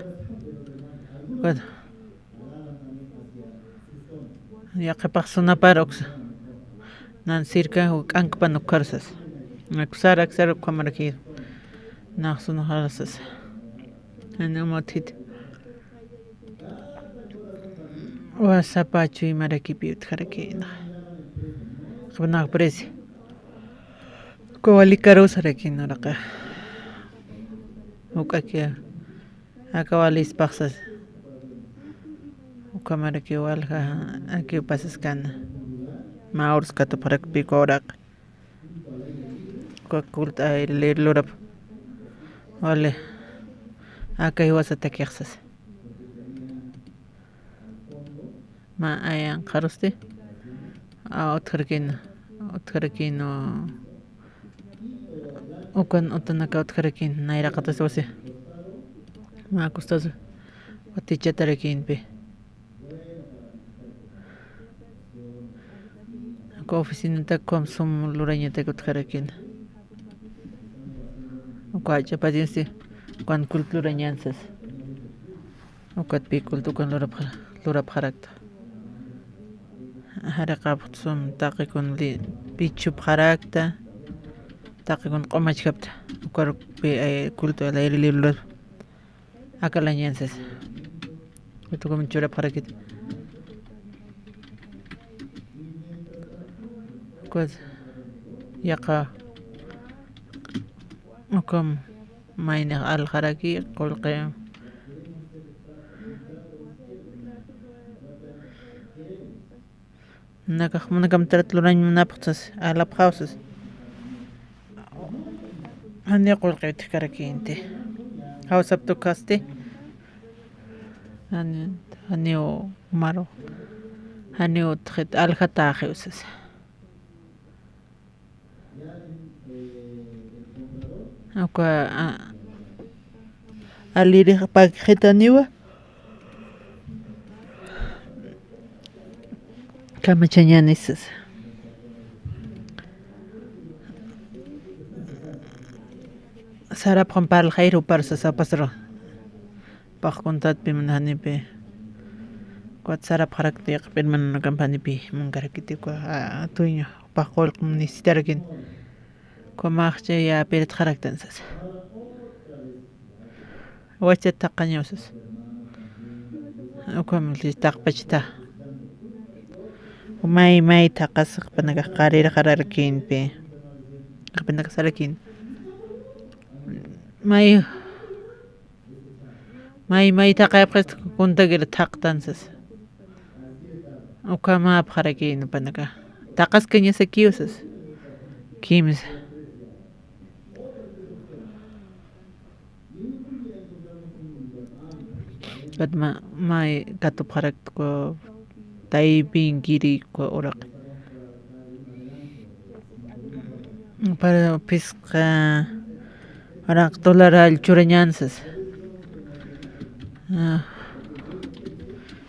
Bueno. Yaqapaq sunaparox. Nan circa ankpan ukarsas. Aksar kamaraki. Naqsuna harasas. Anamotit. Wasapachu imarakipi utkarekin. Qabnak presi. Kowalikaros harakin oraqa. Ukakia. Akawalis paxas. Ukamaraki walha aquí pasas kana. Maurs kataparak pikorak. Kakulta leer lorap. Vale. Acá ibas a taqueaxas. Ma ayan karoste. Otkarkin Okan otanaka otkarkin naira kataswase. Ma kustas. Otichatarekin pe. Ko oficina ta komsum luraña ta otkarkin. Okacha paciense con cultura ñanzas. ukat pikul tukan lurap harakta haraqapsum taqikun li pichup harakta taqikun qomachkapta ukar culto al aire libre akalañanzas tukan churap harakit kuat yaqa ukam mayna al haraki qolqe nakam tratluran napqtas alapqawsas hani qolqe tikarakinte hawsap tukaste hani o maro hani o tret alhata khusas Oka aliri pakhetaniwa kamachañanisas sarap qampal khairu parsas apasro paqkuntatpi manhanipi kuat sarap harakti qpin man kampanipi munkarakiti kwa tuño paqol nisitarakin Komachje ya pirit karaktansas. Wachat taqañosas. Ukom li taqpachta. May taqas panaga qarira qararkin pe. Panaga sarakin. May taqayapqas kuntagir taqtansas. Ukama qarakin panaga. Taqas kañasakiusas. Kims. Katma mai katup harak ko taiping kiri ko orak para pisca orak toleral churañansas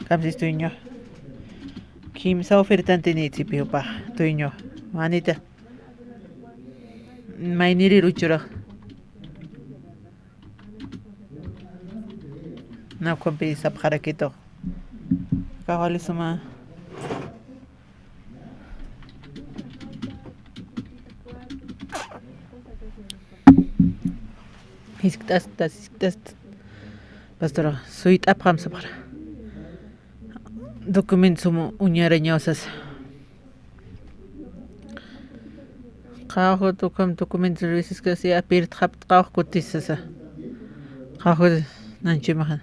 kamsis tuño kimsa ofertante ni tipio pa tuño manita mai niri ruchura na kompi sap harakito kahali suma hisktas pastor suit apam sapara dokument sumo uñarañosas qaho dokument services que se apirt hapt qaho kutisasa qaho nanchimahan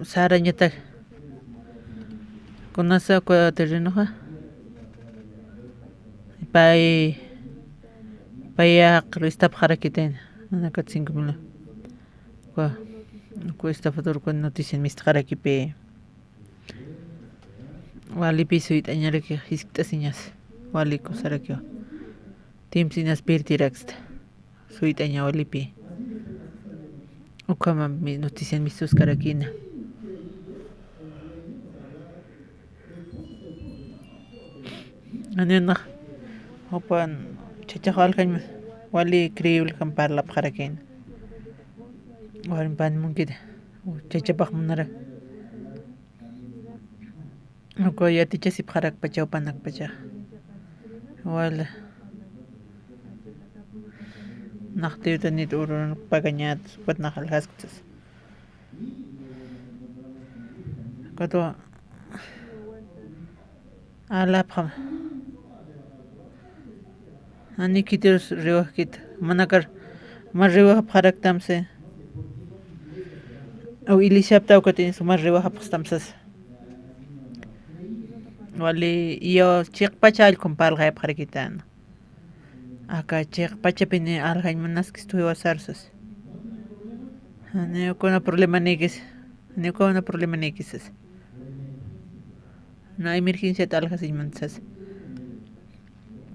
Sarañata Kunasa kwa terrenoja Paya Kristap Harakiten Anakat 5,000 Kwa estafador kwa noticia mist Harakipe Wali pisuit añareke hiskta siñas Wali ko sarakyo Tim siñas pirtiraxta Suit aña walipi Ukama mi noticia mistus karakina Anena opan chachahal kan wali kriul kan parlap harakin warin pan mungkin chachapak munara ako yati chasip harak pachaw panak pacha wala naktiw tanit urun paganyat pat nakalhas kutas kato alap ham Ani kitir riwah kit manakar mar riwah pharak tamse au ilishap taw katin sumar riwah pastamsas wali yo chiq pachal kompal gay pharakitan aka chiq pachapini alhañ manas kistu wasarsas ani kona problema negis no emergencia tal hasin mansas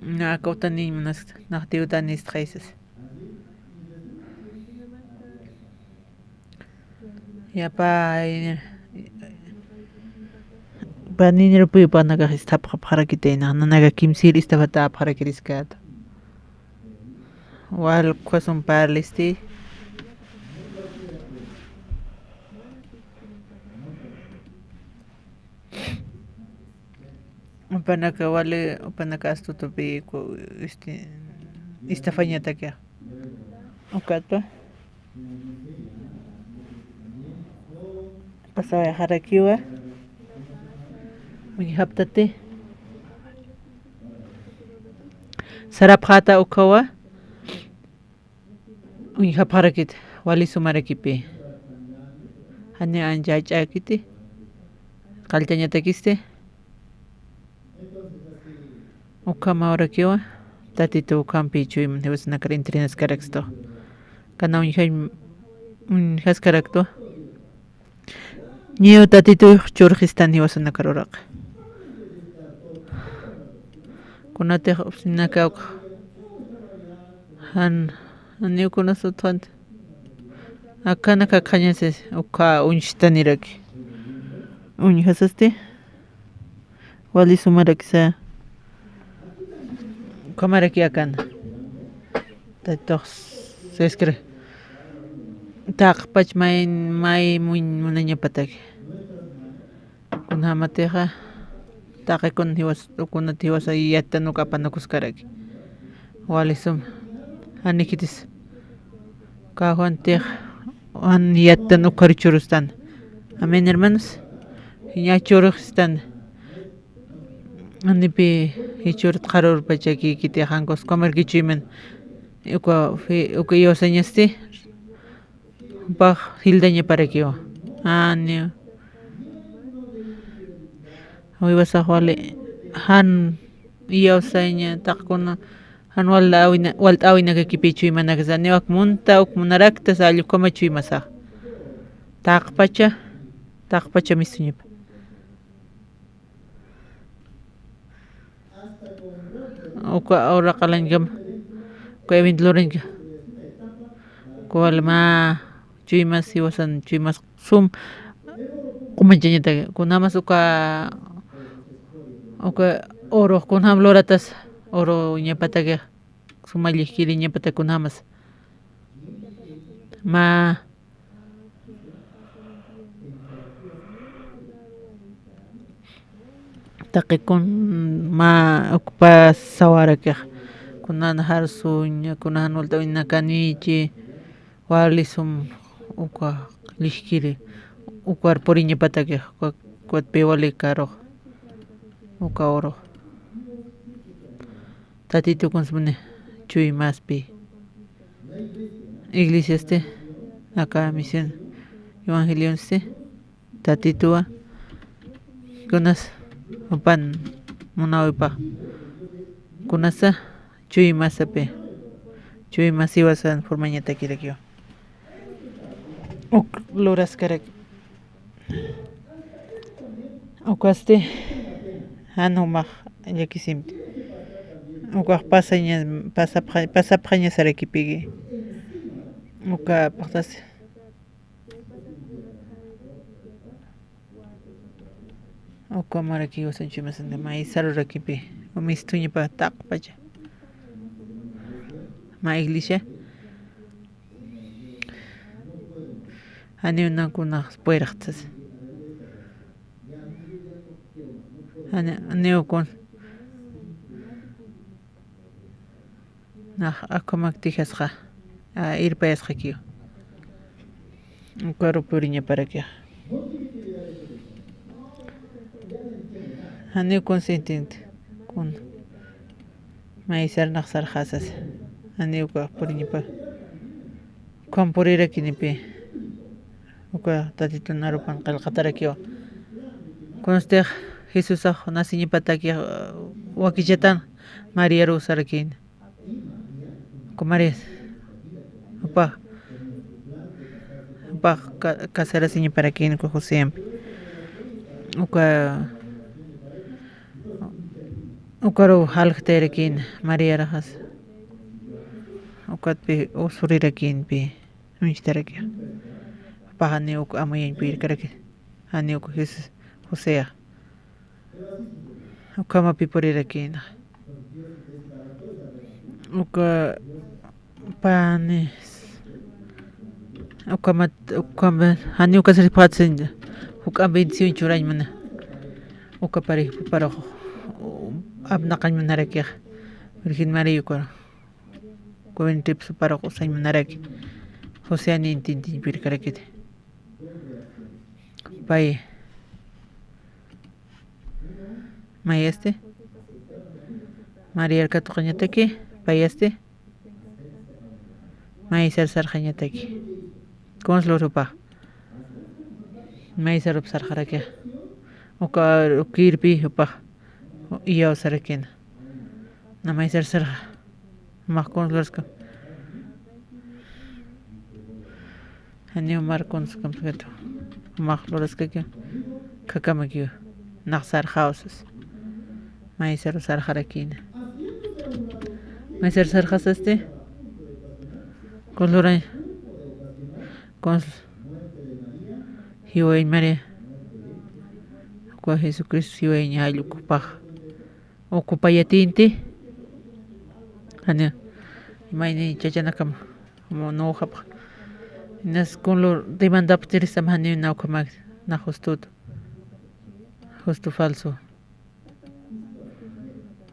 Na kautani manas naktiutani stresses. Ya pa Paninero puy panaga stap para kitena nanaga kimsil istaba ta para kiriskat. Wal kwasum parlisti. Upanaka wale upanaka astutopi istafañata kia. Ukatpa. Pasaba harakiwa. Haptate. Sarapjata ukawa. Haparakit wali sumarakipi. Hanya anjachakiti. Kaltañata kiste. Ukama ahora kiwa. Tatito ukampi chuyman hewas nakar intrinas karaksto. Kana unhas karakto. Niyo tatito churjistan hewas nakar orak. Kunate nakauk. Niyo kunasutwant. Akana kakañases uka unchitaniraki. Unhasaste. Wali sumarakisa. Kamaraki akan. Tatok se escre. Tak pach mai munanya patak. Kunha mateja. Tak kon hiwas kunat hiwas ayata no kapanakus karaki. Wali sum anikitis. Kahuan teh an yata no karichurustan. Amén hermanos. Ya churustan. Anipi hichur tharur pachaki kiti hankos comer kichimen uko yo señasti bah hildaña para kio ani hoy vas a jugarle han yo seña takuna han walawina que kipichu y manakazane wak munta uk munarakta saliu como chui masa takpacha misuñip. Ahora kalangam ko event lorenga ko alma chuimas siwasan chuimas sum kumanjanya ta kunamas uka oro kunam loratas oro nyapataga sumalli kili nyapata kunamas ma takikun ma ocupa sawara kya kunan harsuña kunan ultawina kanichi walisum uka lishkiri ukar poriña patake kuat pewale karo uka oro tatito consumne chui maspi iglesia acá misión evangelion tatitua kunas upan munawipa kunasa chui masape chui masiwasan formaña takirakio loras karak okaste hanumaj yakisim ukaj pasapaña sarakipigi uka pasas uka maraki usanchi masande mai sarurakipi umistuña pa takpacha ma iglesia ani una kunas puertas ani ukon na akomaktijasqa irpayasqa kiyo ukaro puriña para que ani consentinte con maizar naqsar hasas ani uka puriña pa con purira kinipi uka tatito narupan qalqatara kiyo con usted Jesús nasiña pataki wakichatan María Rosarakin María pa casara siña para quien cojo siempre ukaro halgterekin María Rajas ukatpi usurirakin pi unchteraki pa hani uk amoyen pi karaki hani uk Jesús Josea ukama pi porirakin uka panes ukama hani ukasari patsen uka bensin churañ mana uka pare abnaqañ manaraki Virgen María ko tips para usay manaraki José ani intinti pirkarakite pay Mayaste María Arcato Cañataki Payaste Maisar Sarjañataki ¿Cómo es lo rupa? Maisar Sarjaraki Oka Kirpi Upa Iyo Sarakina Na Maisar Sarja Marcon Lorska Anio Marcons completo Marlorska Kakamaki Naxar houses Maisar Sarjarakina Maisar Sarjasaste Colora con Hiway María Kwa Jesucristo Hiway Nyalu Kupaj Okupayatinti Ania Maini Chachanakam no hapa Nas con lo demanda pterisam hani na kamag na justo falso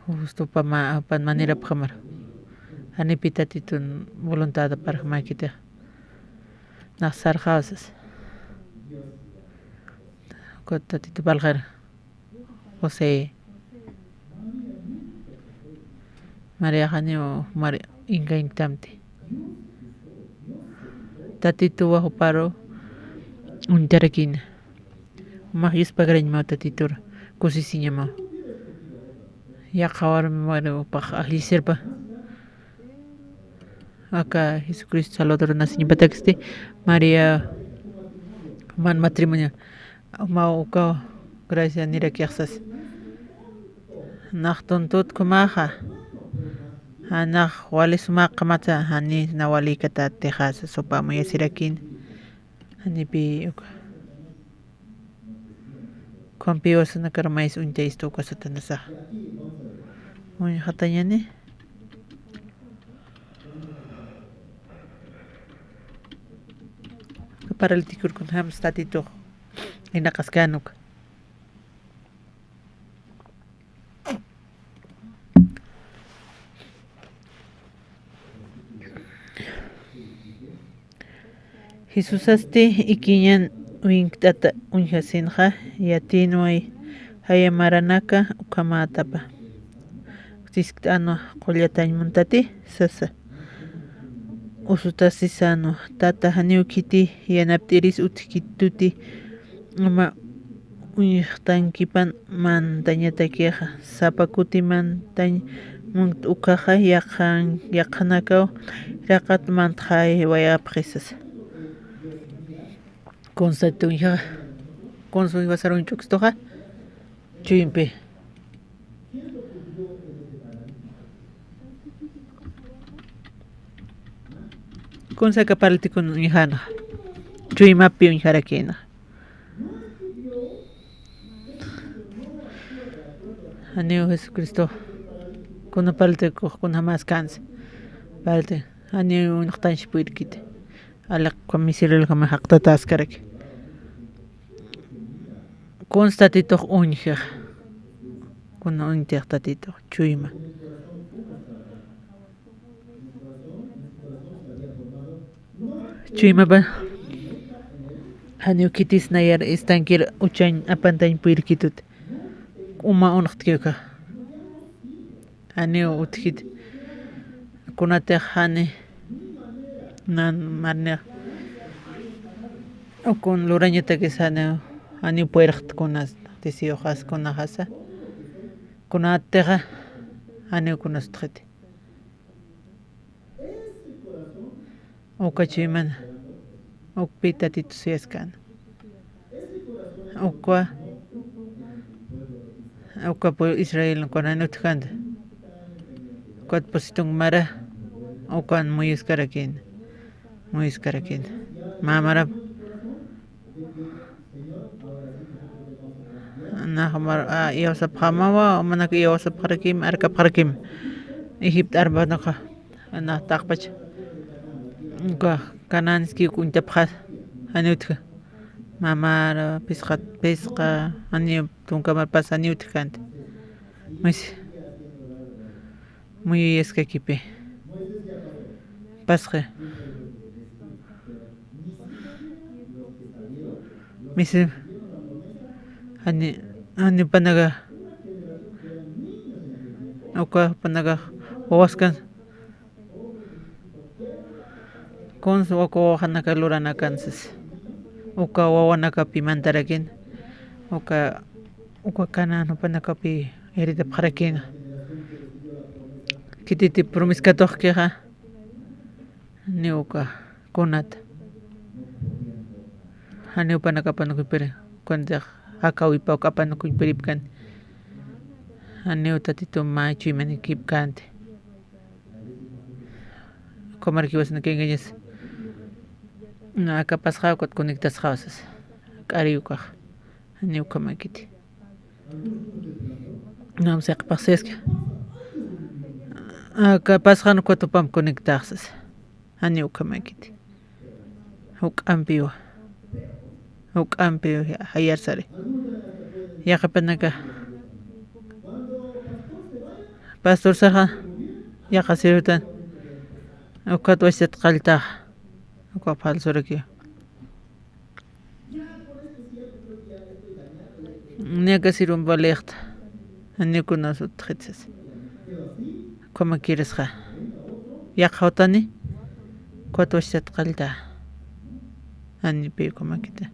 justo pan manera pamar hani pitatitun voluntad para makita na sarjasas kotatito balgar José María Janio María Inga Intamti Tatito bajo paro un tarakin Magyus pagarin mo tatitur kusisinya mo Ya kawar mo pa ahlisir pa Acá Jesucristo Salvador nace batexte María man matrimonio mau ka gracias nira kiaxas Nachton tot kumaha Anak wali sumakamata hani nawali kata Texas sopa mo yasirakin hani pi Kompios na karamais unta isto ka sa tanasa Muy hatanya ni Paralitikur kun ham statito Inakaskanuk Jesús ikiñan uintata unjasinja yatinway hayamaranaka ukamatapa tiskano qollatañ muntati sasa usutasisano tata haniukiti yanaptiris utkituti ama uñiqtankipan mantañatakiqa sapakuti mantañ munt ukaja yaqanakaw raqat mantjay wayapqisas Constatuja Consu iba a ser un chuxtoja Chimpe Consa capalti con unjana Chuimapi unjarakina Aneo Jesucristo Con palte con jamás canse Palte Aneo unjtan shpuirkite Ala komisiril kama hakta taskarek Constatito unja Con untertatito chuima Chuima ba Hanyu kitis nayar istankir uchain apantain puirkitut Uma unjtkiuka Hanyu utkit Kunate hane Nan marne O con lorañeta que sana Ani puert con las hojas con la hasa con la terra ani con las trete o cachiman o pita titusiescan o qua por Israel con anutjand quat positong mara o con muy escaraquín mamara Nahmar iosap hamawa manak iosap harakim arkap harakim Egypt arba naka na takpach ka kananski kuntaphat anutka mamara pesqa ani tunkamar pas aniutkant muy es que equipe. Pasje. Misi ani panaga oka panaga waskan con su oko hanaka lurana kansas oka wawanaka pimantarakin oka kana no panaka pi erita parakin kititi promiskatok keha ni oka konat hani panaka panukipere cuando akawi pa kapanukipiripkan hani utatito machu imanikip kante comer que vas no que engañes na capaz ha kot conectas houses kariuka hani ukamakiti nam se pases que capaz han kot pam conectarse hani ukamakiti ukampiwa ukampiwa hayar sare ya kapanaka pastor saha ya kasirutan ukat wasit qalta ukat falsoraki nega sirun balegt ani kunas utkhitses como quieres ja ya khawtani ukat wasit qalta ani pe como kita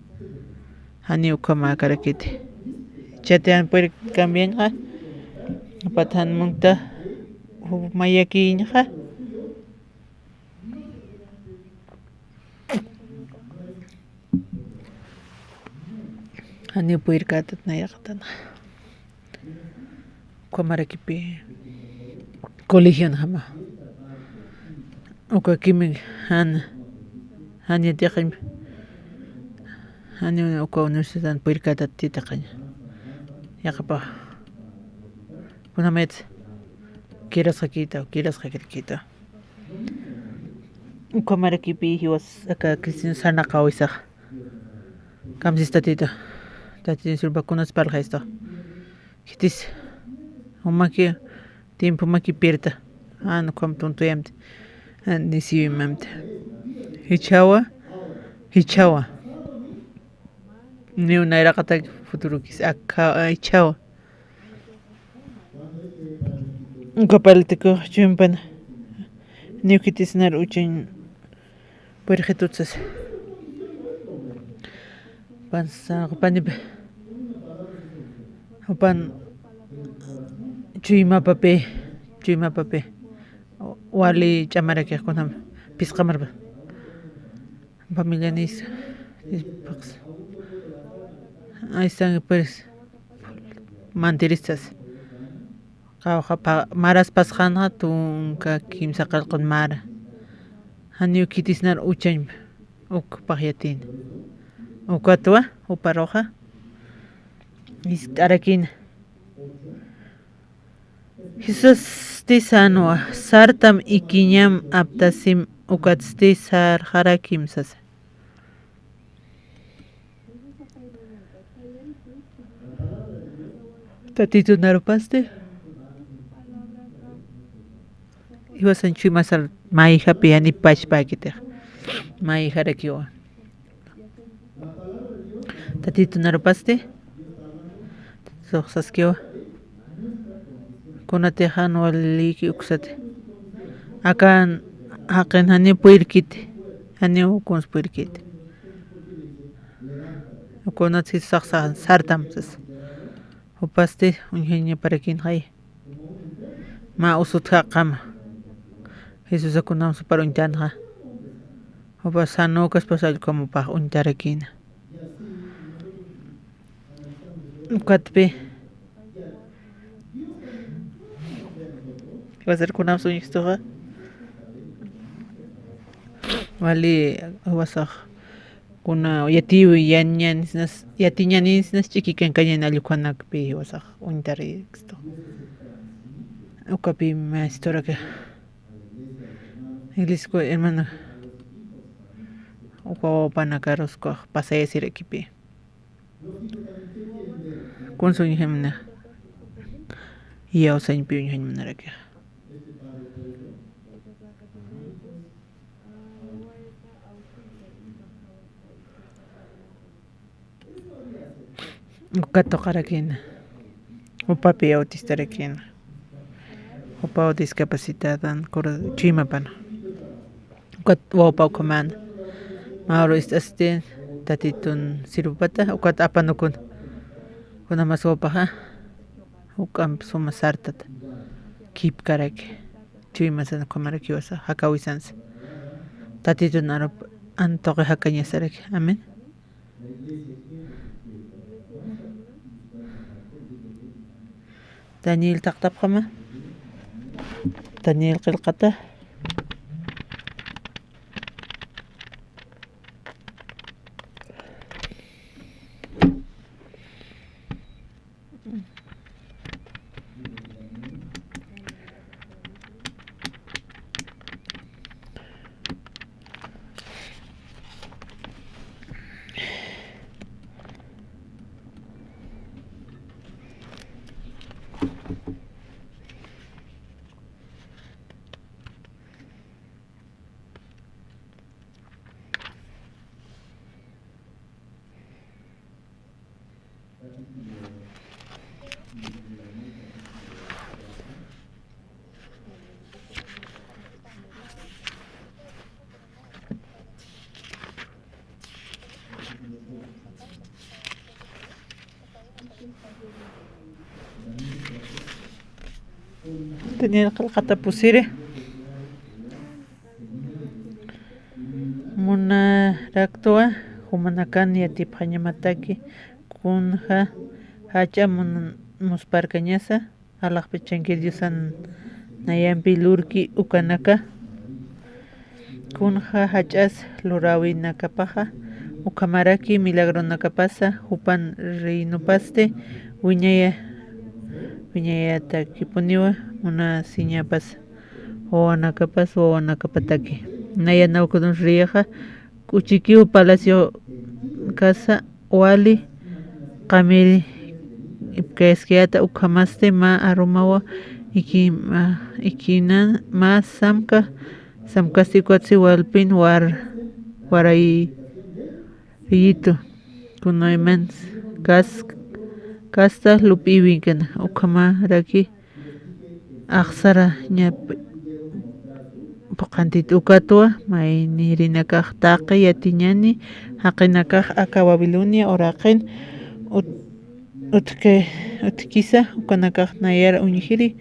ani ukama karakiti chatean por cambian ja patan munta mayakin ja ani puir katat na yakatan kamara kipi colegio hama oka kimi han yatim hani oka universidad puir katat titaqaña yakapa kuna met quieras hakita kamara kipi he was aka Cristian sana kawisa kamsistatita tati sur vacunas para esto kitis umaki tiempo maki pierta no como tonto yamt ni si mamt hichawa ni una era kata futuro kis aka hichawa kapaltiko chumpan ni kitis nar uchin por jetutsas pansa panib pan chuima pape wali chamara que con pisqamar familia nis pax ahí están pues mantiristas maras pasjana tunka kimsa qalqon mara haniu kitisnar uchaim uk pagyatin ukatwa uparoja istarakin Jesus tisanwa sartam ikiñam aptasim ukatsti sar harakimsas tatito narupaste iwasan chumasal mai happy ani pachpakita mai harakiwa tatito narupaste soxaskiwa kunate han waliki uksate akan haken hani puirkit hani ukons puirkit kunat saxan sartam sas upaste unhenya parakin hay ma usut haqam Jesus akunam super untanja upasano kas pasal como pa untarakin ukatpe va a ser kunam suñistoja wali wasaq kuna yatiñanis nas chikikan kañana llukanakpi wasaq untari esto ukapi maestora que Inglisco hermano uko panakaros ko pasay sir ekipi kun suñi hemna yawsañpi wiñamunaraki. Ukato qarakina. Upapi autistarakina. Upa discapacitada chimapana. Ukat wawpa ukamana. Mauro istastin tatitun sirupata ukat apanukun. Kuna mas wawpaja. Ukam suma sartata. Kip karaki. Chimasan kumaraki wasa hakawisansa. Tatitun arup antoqe hakañasaraki. Amen. Daniel taqtapqama. Daniel qilqata. Daniel qilqata pusiri. Munaraktua humanakan yatipqañamataki kunja hacha musparkañasa alaqpi chankirllusan nayampi lurki ukanaka kunja hachas lurawinakapaja ukamaraki milagronakapasa hupan rinupaste wiñayata kipuniwa una siñapas wawanakapas wawanakapataki naya nawkudun riyaja Kuchikiu Palacio Casa Wali Kamil Ipkaeskiata ukamaste ma aromawa ikinan ma samkastikuatsi walpin waray riyito kunoymans kasta lupiwin kana ukamaraki aksara ñap puqantit ukatua mayni rinakaq taqi yatiñani haqinakaq aka Babilonia uraqin utkisa ukanakaq nayara uñijiri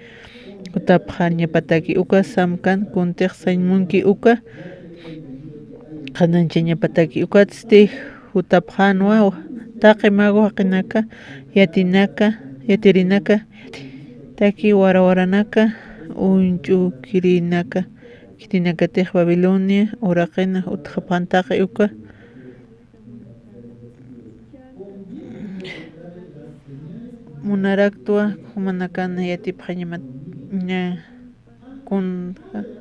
utapqa ñapataki uka samkan kuntiq sañmunki uka qanancha ñapataki ukatsti utapqanwa taqi magu haqinaka yatirinaka taki warawaranaka unch'ukirinaka kitinakatiq Babilonia uraqina utqapantaqi uka munaraktua humanakana yatipqaña kun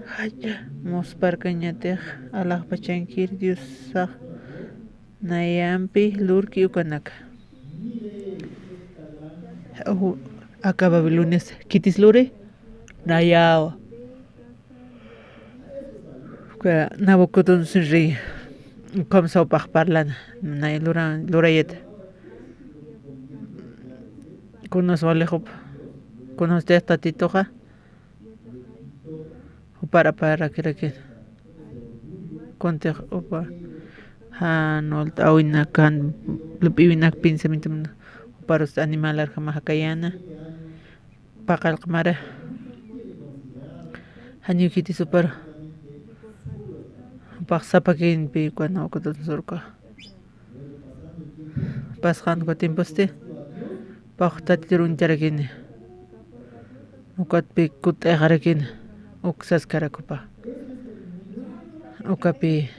hacha musparkañatiq alaqpa chankir Diosaq nayampi lurki ukanaka aka Babilonia kitis lure nayawa Nabucodonosor ri komsawpaq parlana nay lurayata kunos walejup kunos tatitoqa para kiraki kuntiq upa hanol tawinakan lupiwinak pensamiento uparus animalar kama hakayana paqal qamara hañukiti super Paxapakin pi cuando Nabucodonosorqa pasqanqa tiemposte paqtatiruñtarakini ukatpi kut'ayqarakini uksasqarakupa ukapi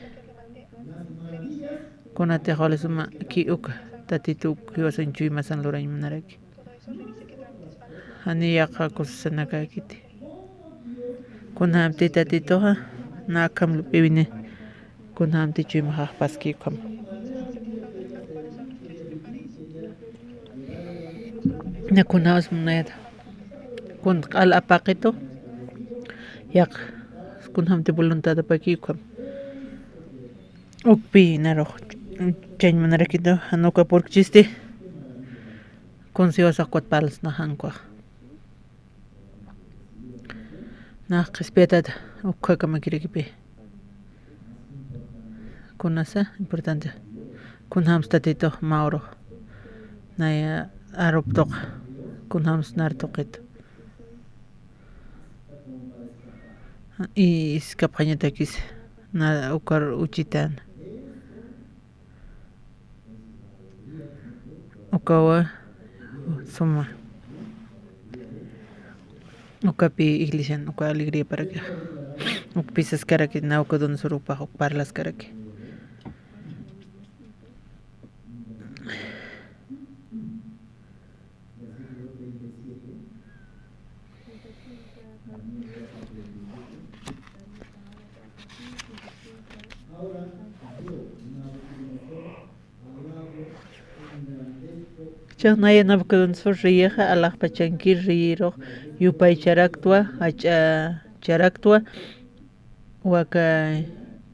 kunatiq walisuma ki uka tatitu kiwasan chuymasan lurañmanaraki haniyaqa kusasanakakiti kunhamti tatituqa nakam lupiwini kunhamti chuymaqaq paskikam nakunawas munayata kun al apaqito yak kun hamte voluntad apaqi kwam ukpi naro chain manarakito anoka por chiste kun siwasa kwat pals na hankwa na respetat ukka kama kirikipi kunasa importante kun hamstatito mauro na aroptok kun hams nartoqit y iskapañatakis na ukar uchitan ukawa suma ukapi iglesia uka alegría para que ukpisas karaki na ukadon surupa ukparlas karaki Chanaya Nabucodonosor riyeja alaj pachankir riyiro yupay charaktua charaktua waka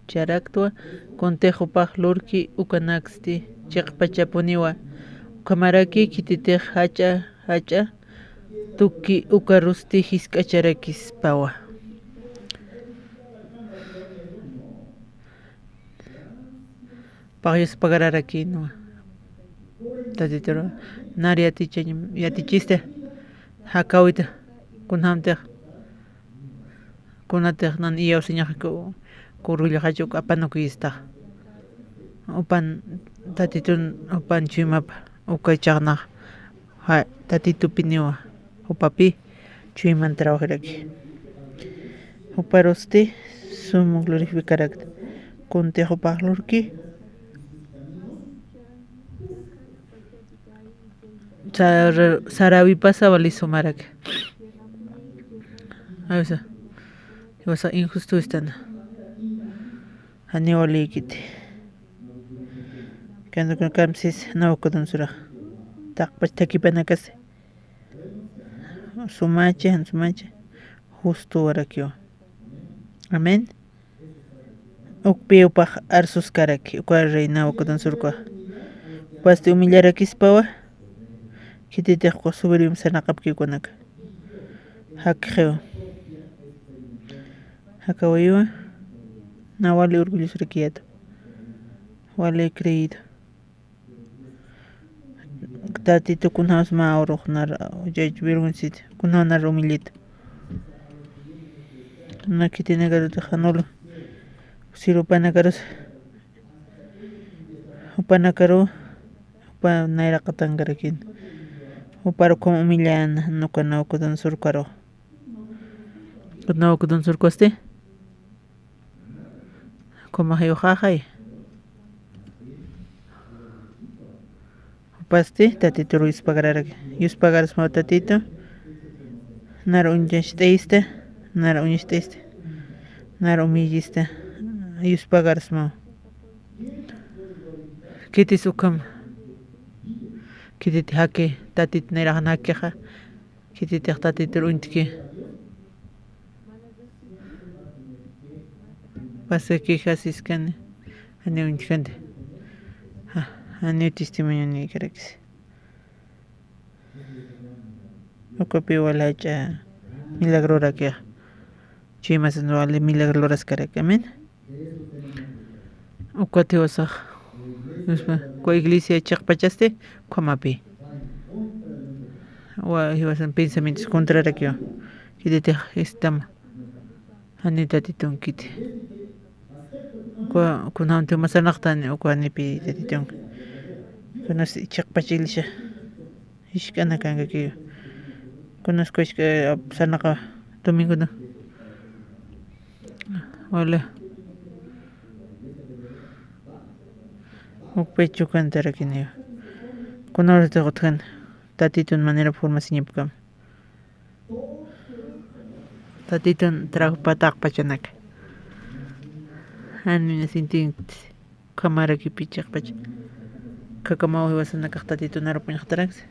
charaktua kontejo pajlurki ukanaxti chiqpachapuniwa kamaraki kititej hacha tuki ukarusti hisk'acharakis pawa paqyus pagararaki no tatitoro nari yatichiste hakawita kunhamtej kunatej nan iyaw siñaja kurullajachu apanukuyista upan tatitun upan chuimapa ukaychaqnaq ha tatitupiniwa upapi chuiman trabajaraki uparosti sumu glorificarakta kuntejo pajlurki Sarawi pasa valisomarak. Ayusa. Iwasa injusto estana. Haniwali kiti. Kando con kamsis nawakudon sura. Takpach takipanakase. Sumache. Justo warakyo. Amén. Ukpio paj arsus karaki. Ukwa reina wakudon surkwa. Pasti humillarakis pawa. Kititej ko subirim sanaqapki kunaka hakkheo hakawayo na wali orgulloso requieto wali creído tatito kunhaus mauro nar jej vergonzit kunhanar humilito na kitine garuta hanolo siropanakaros upanakaro upa naira katangarakin uparo como humillan no conozco don surcaro no con don surcoste como hayo jajay upaste tatito ruiz pagar yus pagar smo tatito nara unjesteiste nara umilliste yus pagar smo kiti sukam kititi hake tatit nerahan hakeja kititi tatit ruintki pasa que hasiskan ane unchkande ane testimonio ni karakis okapi walacha milagrora que chimas no vale milagroras karak amen okate wasaj ko iglesia chaqpachaste komapi wa hiwasan pensamientos contrarios kitete estama anita titun kiti ko kunante masanaqtan ko anipi titun kunas chaqpachilisha ishkana kanga ki kunas ko ishka sanaqa domingo no hola pecho cantara que niyo kunor te gotkan tatitun manera forma sinyapkam tatitun trabajo patak pachanak anu nasintin kamara ki pichak pach kakamau hiwasan nakak tatitun arapunyak taraks